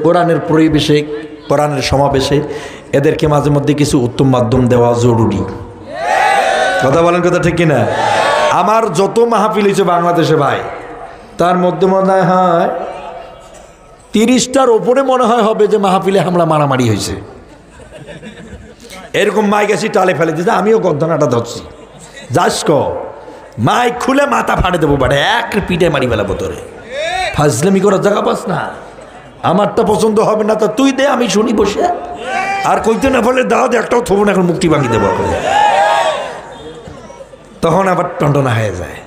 কোরআনের পরিবেশে, কোরআনের সমাবেশে, এদেরকে মাঝে মধ্যে কিছু উত্তম মাধ্যম দেওয়া জরুরি। কথা বলেন, কথা ঠিক কিনা? আমার যত মাহফিল হয়েছে বাংলাদেশে ভাই, তার মধ্যে মনে হয় 30টার ওপরে মনে হয় হবে যে মাহফিলে হামলা মারামারি হয়েছে। এরকম মাইক আসি টালে ফেলে দিতে, আমিও গর্দনাটা ধরছি, যাস ক মাইক খুলে মাথা ফাটে দেবো, বাটে এক পিঠে মারি ফেলাবো তোরে। ফাজলামি করার জায়গা পাস না? আমারটা পছন্দ হবে না তা তুই দে, আমি শুনি বসে। আর কইতে না বলে দাও, একটাও থবো না, এখন মুক্তি ভাঙি দেবো। তখন আবার টন্টনা হয়ে যায়।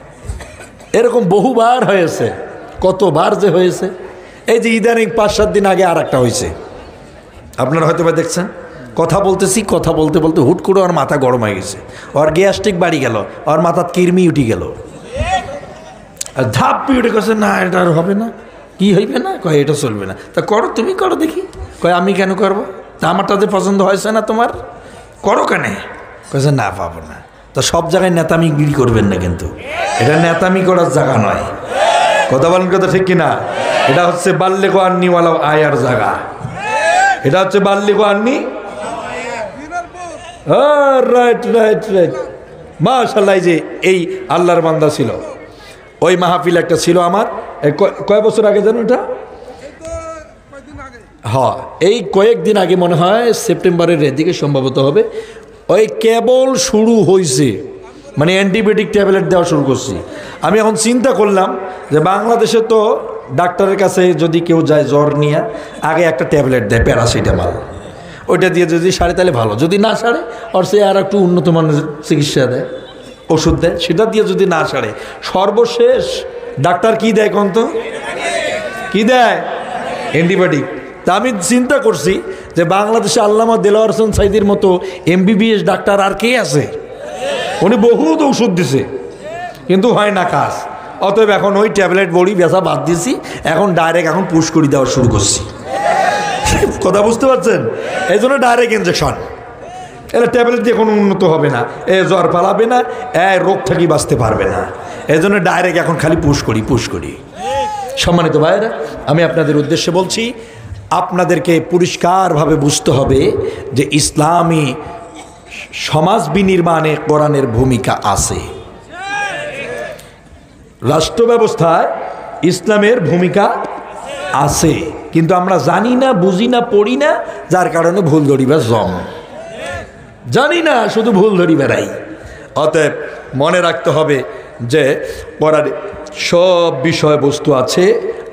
এরকম বহুবার হয়েছে, কতবার যে হয়েছে। এই যে ইদানিং 5-7 দিন আগে আর একটা হয়েছে, আপনারা হয়তো বা দেখছেন। কথা বলতেছি, কথা বলতে বলতে হুট করে ওর মাথা গরম হয়ে গেছে, ওর গ্যাস্ট্রিক বাড়ি গেল, ওর মাথার কিরমি উঠে গেল, আর ধাপ উঠে গেছে, না এটা আর হবে না। কি হইবে না? কয় এটা চলবে না। তা করো, তুমি করো দেখি। কয় আমি কেন করবো? তা আমার তাদের পছন্দ হয়েছে না তোমার, করো কেন? কয়েছে না, পাবো না। তো সব জায়গায় নেতামিগিরি করবেন না, কিন্তু এটা নেতামি করার জায়গা নয়। কথা বলেন, কথা ঠিক কিনা? এটা হচ্ছে বাল্যেগো আন্নিওয়ালা আয়ার জায়গা। এটা হচ্ছে বাল্যেগো আন্নি। রাইট রাইট রাইট, মাশাআল্লাহ। যে এই আল্লাহর বান্দা ছিল, ওই মাহফিল একটা ছিল আমার, কয় বছর আগে জানো এটা? হ্যাঁ, এই কয়েকদিন আগে মনে হয়, সেপ্টেম্বরের দিকে সম্ভবত হবে। ওই কেবল শুরু হয়েছে, মানে অ্যান্টিবায়োটিক ট্যাবলেট দেওয়া শুরু করছি। আমি এখন চিন্তা করলাম যে বাংলাদেশে তো ডাক্তারের কাছে যদি কেউ যায় জ্বর নিয়ে, আগে একটা ট্যাবলেট দেয় প্যারাসিটামল, ওইটা দিয়ে যদি সারে তাহলে ভালো, যদি না সারে ওর সে আর একটু উন্নত মানের চিকিৎসা দেয়, ওষুধ দেয়, সেটা দিয়ে যদি না সারে সর্বশেষ ডাক্তার কি দেয় কোন তো? কি দেয়? অ্যান্টিবায়োটিক। তা আমি চিন্তা করছি যে বাংলাদেশে আল্লামা দেলোয়ার হোসেন সাইদির মতো MBBS ডাক্তার আর কে আছে? উনি বহুত ওষুধ দিছে, কিন্তু হয় না কাজ। অতএব এখন ওই ট্যাবলেট বড়ি বেচা বাদ দিয়েছি, এখন ডাইরেক্ট এখন পুশ করে দেওয়া শুরু করছি। কথা বুঝতে পারছেন? এই জন্য ডাইরেক্ট ইঞ্জেকশন। এরা ট্যাবলেট দিয়ে কোনো উন্নত হবে না, জ্বর পালাবে না, রোগ থেকে বাঁচতে পারবে না। এই জন্য ডাইরেক্ট এখন খালি পুশ করি, পুশ করি। সম্মানিত ভাইয়েরা, আমি আপনাদের উদ্দেশ্যে বলছি, আপনাদেরকে পরিষ্কারভাবে বুঝতে হবে যে ইসলামী সমাজ বিনির্মাণে কোরআনের ভূমিকা আছে। রাষ্ট্র ব্যবস্থায় ইসলামের ভূমিকা আছে, কিন্তু আমরা জানি না, বুঝি না, পড়ি না, যার কারণে ভুল ধরিবা জম। জানি না, শুধু ভুল ধরি বেড়াই। অতএব মনে রাখতে হবে যে কোরআনে সব বিষয়বস্তু আছে,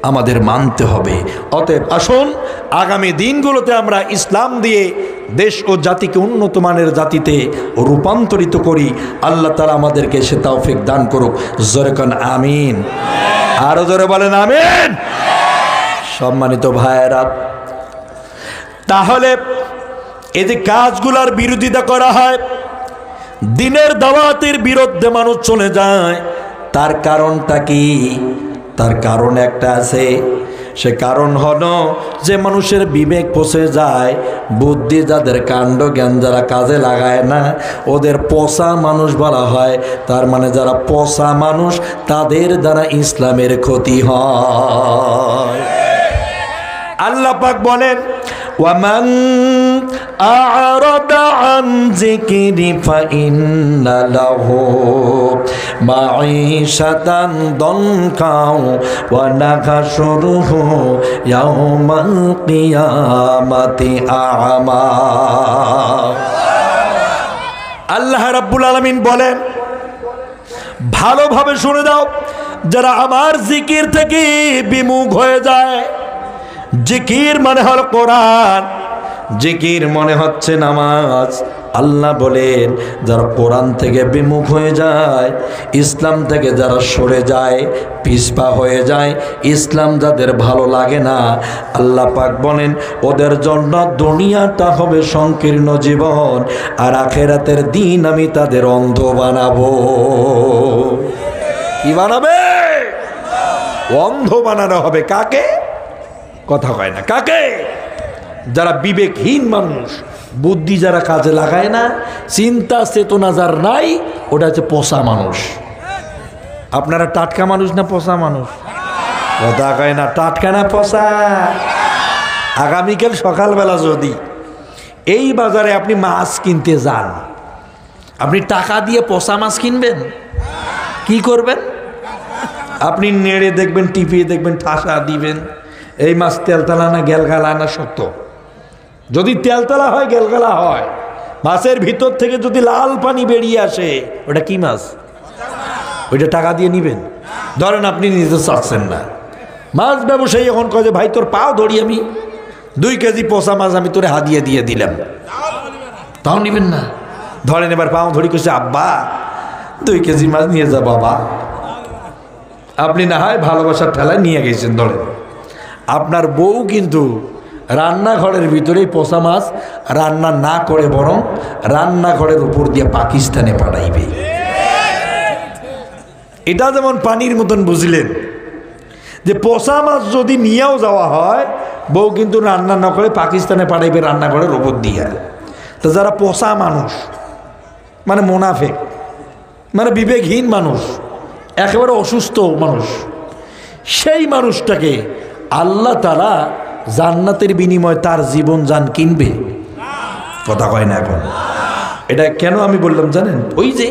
আমাদের মানতে হবে। অতএব আসুন আগামী দিনগুলোতে আমরা ইসলাম দিয়ে দেশ ও জাতিকে উন্নত মানের জাতিতে রূপান্তরিত করি। আল্লাহ তাআলা আমাদেরকে সে তৌফিক দান করুক। জোরে কোন আমিন। আরো জোরে বলেন আমিন। সম্মানিত ভাইয়েরা, তাহলে এই যে কাজগুলার বিরোধিতা করা হয়, দিনের দাওয়াতের বিরুদ্ধে মানুষ চলে যায়, তার কারণটা কি? তার কারণ একটা আছে। সে কারণ হলো যে মানুষের বিবেক পচে যায়, বুদ্ধি যাদের, কাণ্ড জ্ঞান যারা কাজে লাগায় না, ওদের পচা মানুষ বলা হয়। তার মানে যারা পচা মানুষ, তাদের দ্বারা ইসলামের ক্ষতি হয়। আল্লাহ পাক বলেন, ওয়ামান আ'রাদা আন যিকরি ফাইন্না লাহু মাঈশাতান দনকাও ওয়া নাহশুরুহু ইয়াওমাল কিয়ামাতি আ'মা। আল্লাহ রাব্বুল আলামিন বলেন, ভালোভাবে শুনে দাও, যারা আমার জিকির থেকে বিমুখ হয়ে যায়। জিকির মানে হল কোরআন, জিকির মনে হচ্ছে নামাজ। আল্লাহ বলেন যারা কোরআন থেকে বিমুখ হয়ে যায়, ইসলাম থেকে যারা সরে যায়, পিছপা হয়ে যায়, ইসলাম যাদের ভালো লাগে না, আল্লাহ পাক বলেন ওদের জন্য দুনিয়াটা হবে সংকীর্ণ জীবন, আর আখেরাতের দিন আমি তাদের অন্ধ বানাবো। কি বানাবে? অন্ধ বানানো হবে। কাকে? কথা কয় না। কাকে? যারা বিবেকহীন মানুষ, বুদ্ধি যারা কাজে লাগায় না, চিন্তা চেতনা যার নাই, ওটা হচ্ছে পোষা মানুষ। আপনারা টাটকা মানুষ না পোষা মানুষ? কথা কয় না। টাটকা না পোষা? আগামীকাল সকালবেলা যদি এই বাজারে আপনি মাছ কিনতে যান, আপনি টাকা দিয়ে পোষা মাছ কিনবেন? কি করবেন? আপনি নেড়ে দেখবেন, টিপিয়ে দেখবেন, ঠাসা দিবেন। এই মাছ তেলতলা না গেলগালা না শক্ত? যদি তেলতলা হয়, গেলগালা হয়, মাছের ভিতর থেকে যদি লাল পানি বেরিয়ে আসে, ওটা কি মাছ? ওইটা টাকা দিয়ে নিবেন? ধরেন আপনি নিজে চাচ্ছেন না, মাছ ব্যবসায়ী এখন কয় যে ভাই তোর পাও ধরি আমি 2 কেজি পোষা মাছ আমি তোরে হাদিয়ে দিয়ে দিলাম, তাও নিবেন না? ধরেন এবার পাও ধরি কইছে আব্বা 2 কেজি মাছ নিয়ে যা বাবা। আপনি না হয় ভালোবাসার ঠেলায় নিয়ে গেছেন। ধরেন আপনার বউ কিন্তু রান্নাঘরের ভিতরেই পোষা মাছ রান্না না করে বরং রান্নাঘরের উপর দিয়ে পাকিস্তানে পাঠাইবে। এটা যেমন পানির মতন বুঝলেন যে পোষা মাছ যদি নিয়েও যাওয়া হয়, বউ কিন্তু রান্না না করে পাকিস্তানে পাঠাইবে রান্নাঘরের উপর দিয়ে। তো যারা পোষা মানুষ মানে মোনাফেক, মানে বিবেকহীন মানুষ, একেবারে অসুস্থ মানুষ, সেই মানুষটাকে আল্লাহ তাআলা জান্নাতের বিনিময়ে তার জীবন জান কিনবে। কথা কয় না এখন? এটা কেন আমি বললাম জানেন? ওই যে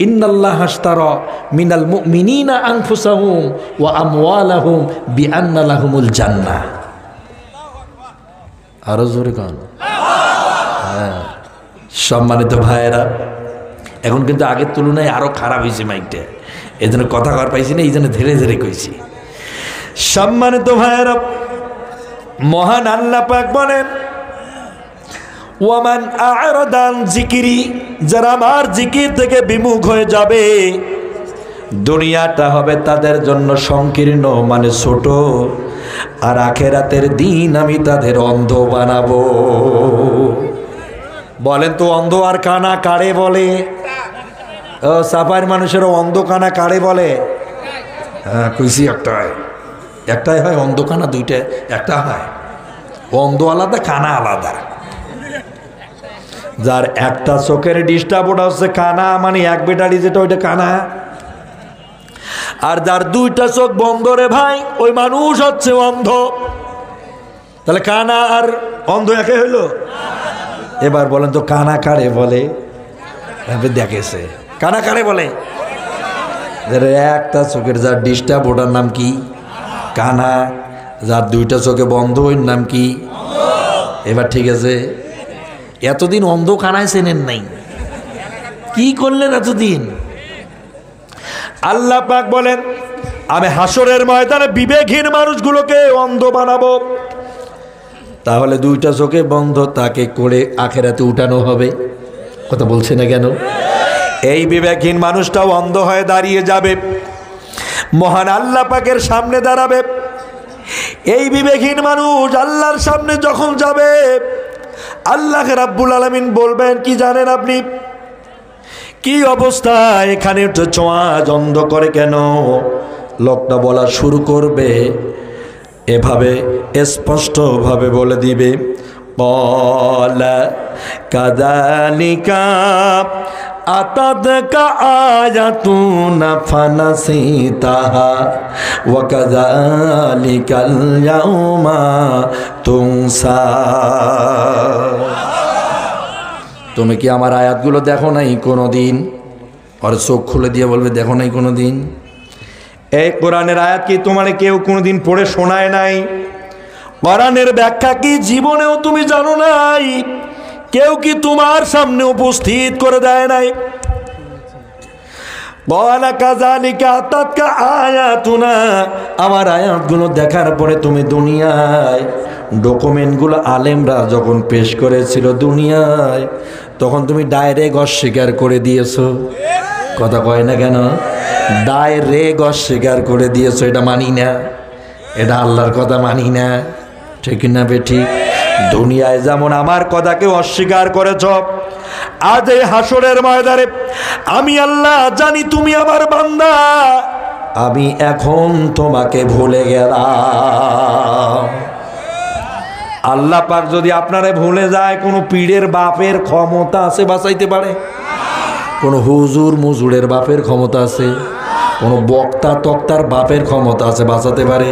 ইন্নাল্লাহা আশতারা মিনাল মুমিনিনা আনফুসাহুম ওয়া আমওয়ালাহুম বিআন্না লাহুমুল জান্নাহ। আরো জোরে কান। হ্যাঁ, সম্মানিত ভাইয়েরা, এখন কিন্তু আগের তুলনায় আরো খারাপ হয়েছে মাইকটা, এই জন্য কথা কর পাইছি না, এই জন্য ধীরে ধীরে কইছি। সম্মানিত ভাইয়েরা, মহান আল্লাহ পাক বলেন ওয়ামান আ'রাদা আন যিকরি, যারা আমার জিকির থেকে বিমুখ হয়ে যাবে, দুনিয়াটা হবে তাদের জন্য সংকীর্ণ মানে ছোট, আর আখেরাতের দিন আমি তাদের অন্ধ বানাবো। বলেন তো অন্ধ আর কানা কারে বলে? ও সাপার মানুষের অন্ধ কানা কারে বলে? হ্যাঁ কইছি একটাই হয় অন্ধ কানা, দুইটা একটা হয়। অন্ধ আলাদা, কানা আলাদা। যার একটা চোখের ডিস্টার্ব ওটা হচ্ছে কানা, মানে এক বেটারি যেটা ওইটা কানা। আর যার 2টা চোখ বন্ধ রে ভাই, ওই মানুষ হচ্ছে অন্ধ। তাহলে কানা আর অন্ধ একে হইলো? এবার বলেন তো কানা কারে বলে? দেখেছে কানা কারে বলে? একটা চোখের যার ডিস্টার্ব ওটার নাম কি? কানা। যার 2টা চোখে বন্ধ ওই নাম কি? এবার ঠিক আছে, এতদিন অন্ধ কানায় চেনেন নাই, কি করলেন এতদিন? আল্লাহ পাক বলেন আমি হাসরের ময়দানে বিবেকহীন মানুষগুলোকে অন্ধ বানাবো। তাহলে 2টা চোখে বন্ধ তাকে করে আখেরাতে উঠানো হবে। কথা বলছে না কেন? এই বিবেকহীন মানুষটাও অন্ধ হয়ে দাঁড়িয়ে যাবে, মহান আল্লাহ পাকের সামনে দাঁড়াবে। এই বিবেকহীন মানুষ আল্লাহর সামনে যখন যাবে, আল্লাহ রাব্বুল আলামিন বলবেন কি জানেন আপনি? কি অবস্থা এখানে তো চোয়াজ অন্ধ করে কেন? লোকটা বলা শুরু করবে, এভাবে স্পষ্টভাবে বলে দিবে ক্বালা কাযালিকা আতাদকা আয়াতুনা ফানাসিতাহা ওয়া কাযালিকাল ইয়াউমা তুনসা। তুমি কি আমার আয়াতগুলো দেখো নাই কোনোদিন? আর চোখ খুলে দিয়ে বলবে দেখো নাই কোনোদিন? এই কোরআনের আয়াত কি তোমার কেউ কোনোদিন পড়ে শোনায় নাই? কোরআনের ব্যাখ্যা কি জীবনেও তুমি জানো নাই? কেউ কি তোমার সামনে উপস্থিত করে দেয় নাই? ক্বালা কাযালিকা আতাতকা আয়াতুনা, আমার আয়াতগুলো দেখার পরে তুমি দুনিয়ায় ডকুমেন্টগুলো আলেমরা যখন পেশ করেছিল দুনিয়ায়, তখন তুমি ডাইরেক্ট অস্বীকার করে দিয়েছো। কথা কয় না কেন? ডাইরেক্ট অস্বীকার করে দিয়েছো, এটা মানি না, এটা আল্লাহর কথা মানি না, ঠিক না বেঠিক? দুনিয়ায় যেমন আমার কথাকে অস্বীকার করেছ, আজ এই হাসরের ময়দানে আমি আল্লাহ জানি তুমি আমার বান্দা, আমি এখন তোমাকে ভুলে গেলাম। আল্লাহ পাক যদি আপনারে ভুলে যায়, কোনো পীরের বাপের ক্ষমতা আছে বাঁচাইতে পারে? কোনো হুজুর মুজুরের বাপের ক্ষমতা আছে? কোনো বক্তা তক্তার বাপের ক্ষমতা আছে বাঁচাতে পারে?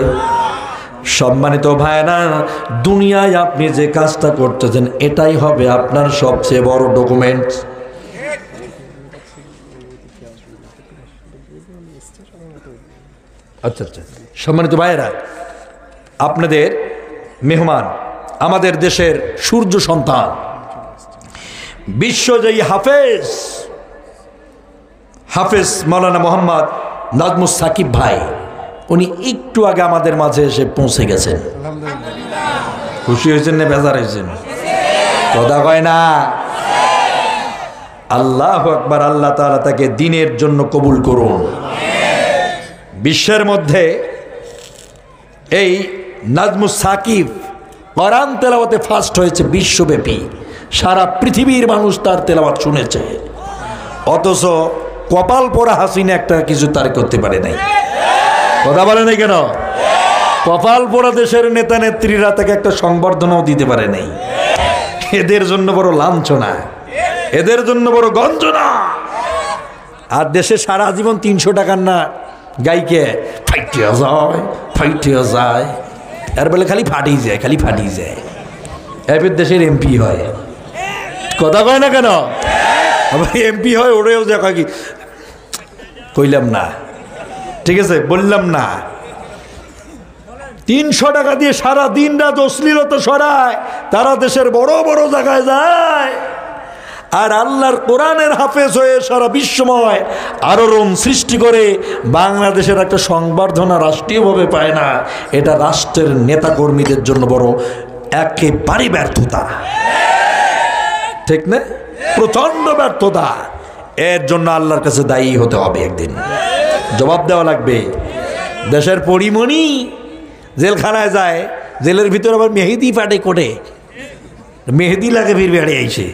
সম্মানিত ভাইরা, দুনিয়ায় আপনি যে কাজটা করতেছেন এটাই হবে আপনার সবচেয়ে বড় ডকুমেন্ট। আচ্ছা আচ্ছা, সম্মানিত ভাইরা, আপনাদের মেহমান, আমাদের দেশের সূর্য সন্তান, বিশ্বজয়ী হাফেজ মাওলানা মোহাম্মদ নাজমুস সাকিব ভাই, উনি একটু আগে আমাদের মাঝে এসে পৌঁছে গেছেন। খুশি হয়েছেন না বেজার হয়েছেন? কথা কয় না? আল্লাহু আকবার। আল্লাহ তাআলা তাকে দ্বীনের জন্য কবুল করুন। বিশ্বের মধ্যে এই নাজমুস সাকিব কোরআন তেলাওয়াতে ফার্স্ট হয়েছে বিশ্বব্যাপী, সারা পৃথিবীর মানুষ তার তেলাওয়াত শুনেছে, অথচ কপাল পোড়া হাসিনা একটা কিছু তার করতে পারে নাই। কথা বলে নাই কেন? কপাল পোড়া দেশের নেতা নেত্রীরা তাকে একটা সংবর্ধনাও দিতে পারে নাই। এদের জন্য বড় লাঞ্ছনা, এদের জন্য বড় গঞ্জনা। আর দেশে সারা জীবন 300 টাকার না গাইকে ফাইটে যায়, এর বলে খালি ফাটি যায়, এবার দেশের এমপি হয়। কথা কয় না কেন? আবার এমপি হয় ওরেও যে কি কইলাম না, ঠিক আছে বললাম না। 300 টাকা দিয়ে সারা দিন রাত অশ্লীলতা সরায়, তারা দেশের বড় বড় জায়গায় যায়। আর আল্লাহর কোরআনের হাফেজ হয়ে সারা বিশ্বময় আলোড়ন সৃষ্টি করে বাংলাদেশের একটা সংবর্ধনা রাষ্ট্রীয়ভাবে পায় না। এটা রাষ্ট্রের নেতাকর্মীদের জন্য বড় একেবারে ব্যর্থতা, ঠিক না? প্রচন্ড ব্যর্থতা। এর জন্য আল্লাহর কাছে দায়ী হতে হবে, একদিন জবাব দেওয়া লাগবে। দেশের পরিমণি জেলখানায় যায়, জেলের ভিতরে আবার মেহেদি ফাটে কোটে, মেহেদি লাগে ফির বেড়ে আইসে,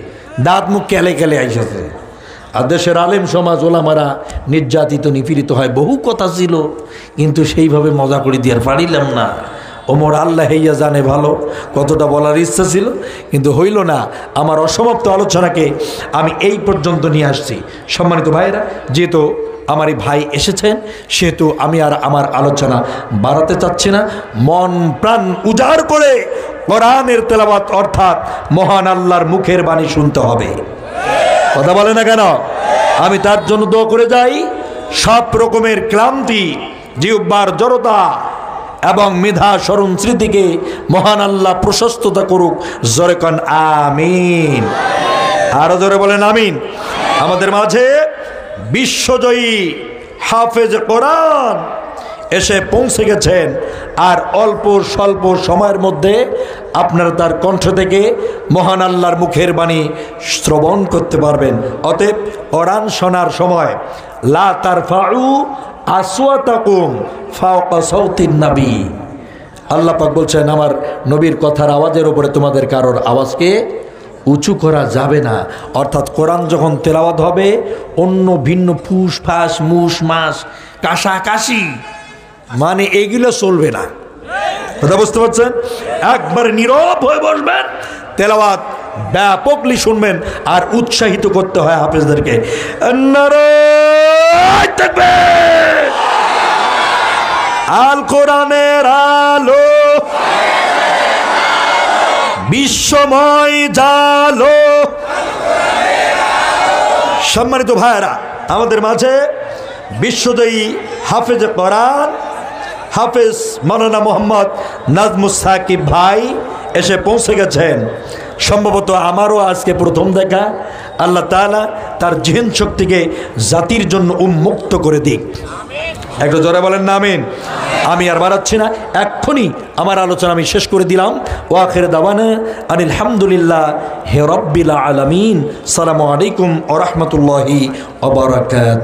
দাঁত মুখ কেলে কেলে আইসেছে। আর দেশের আলেম সমাজ ওলামারা নির্যাতিত নিপীড়িত হয়। বহু কথা ছিল, কিন্তু সেইভাবে মজা করে দিয়ে আর পারিলাম না। ওমর আল্লাহ হইয়া জানে ভালো, কতটা বলার ইচ্ছা ছিল কিন্তু হইল না। আমার অসমাপ্ত আলোচনাকে আমি এই পর্যন্ত নিয়ে আসছি। সম্মানিত ভাইরা, যেহেতু আমার এই ভাই এসেছেন, সেহেতু আমি আর আমার আলোচনা বাড়াতে চাচ্ছি না। মন প্রাণ উজাড় করে কোরআনের তেলাওয়াত অর্থাৎ মহান আল্লাহর মুখের বাণী শুনতে হবে। কথা বলে না কেন? আমি তার জন্য দোয়া করে যাই, সব রকমের ক্লান্তি, জিহ্বার জড়তা এবং মেধা স্মরণ স্মৃতিকে মহান আল্লাহ প্রশস্ততা করুক। জোরে কন আমিন। আরো জোরে বলেন আমিন। আমাদের মাঝে বিশ্বজয়ী হাফেজ কোরআন এসে পৌঁছে গেছেন, আর অল্প স্বল্প সময়ের মধ্যে আপনারা তার কণ্ঠ থেকে মহান আল্লাহর মুখের বাণী শ্রবণ করতে পারবেন। অতএব কোরআন শোনার সময় লা তারফাউ আসওয়াতাকুম ফাওকা সাউতিন নবী, আল্লাহ পাক বলছেন আমার নবীর কথার আওয়াজের উপরে তোমাদের কারোর আওয়াজকে উঁচু করা যাবে না। অর্থাৎ কোরআন যখন তেলাওয়াত হবে, অন্য ভিন্ন ফুস ফাঁস মুস মাস কাশাকাশি মানে এগুলো চলবে না। কথা বুঝতে পারছেন? একবারে নীরব হয়ে বসবেন, তেলাওয়াত ব্যাপকলি শুনবেন। আর উৎসাহিত করতে হয় হাফেজদেরকে, নারায়ে তাকবীর, আল কোরআনের আলো বিশ্বময় জালো। সম্মানিত ভাইরা, আমাদের মাঝে বিশ্বজয়ী হাফেজ কোরআন হাফেজ মাওলানা মোহাম্মদ নাজমুস সাকিব ভাই এসে পৌঁছে গেছেন। সম্ভবত আমারও আজকে প্রথম দেখা। আল্লাহ তাআলা তার জেহেন শক্তিকে জাতির জন্য উন্মুক্ত করে দিক। একটু জোরে বলেন না আমিন। আমি আর বাড়াচ্ছি না, এক্ষুনি আমার আলোচনা আমি শেষ করে দিলাম। ওয়া আখির দাওয়ানা আনিল হামদুলিল্লাহ হে রাব্বিল আলামিন। আসসালামু আলাইকুম ওয়া রাহমাতুল্লাহি ওয়া বারাকাতুহু।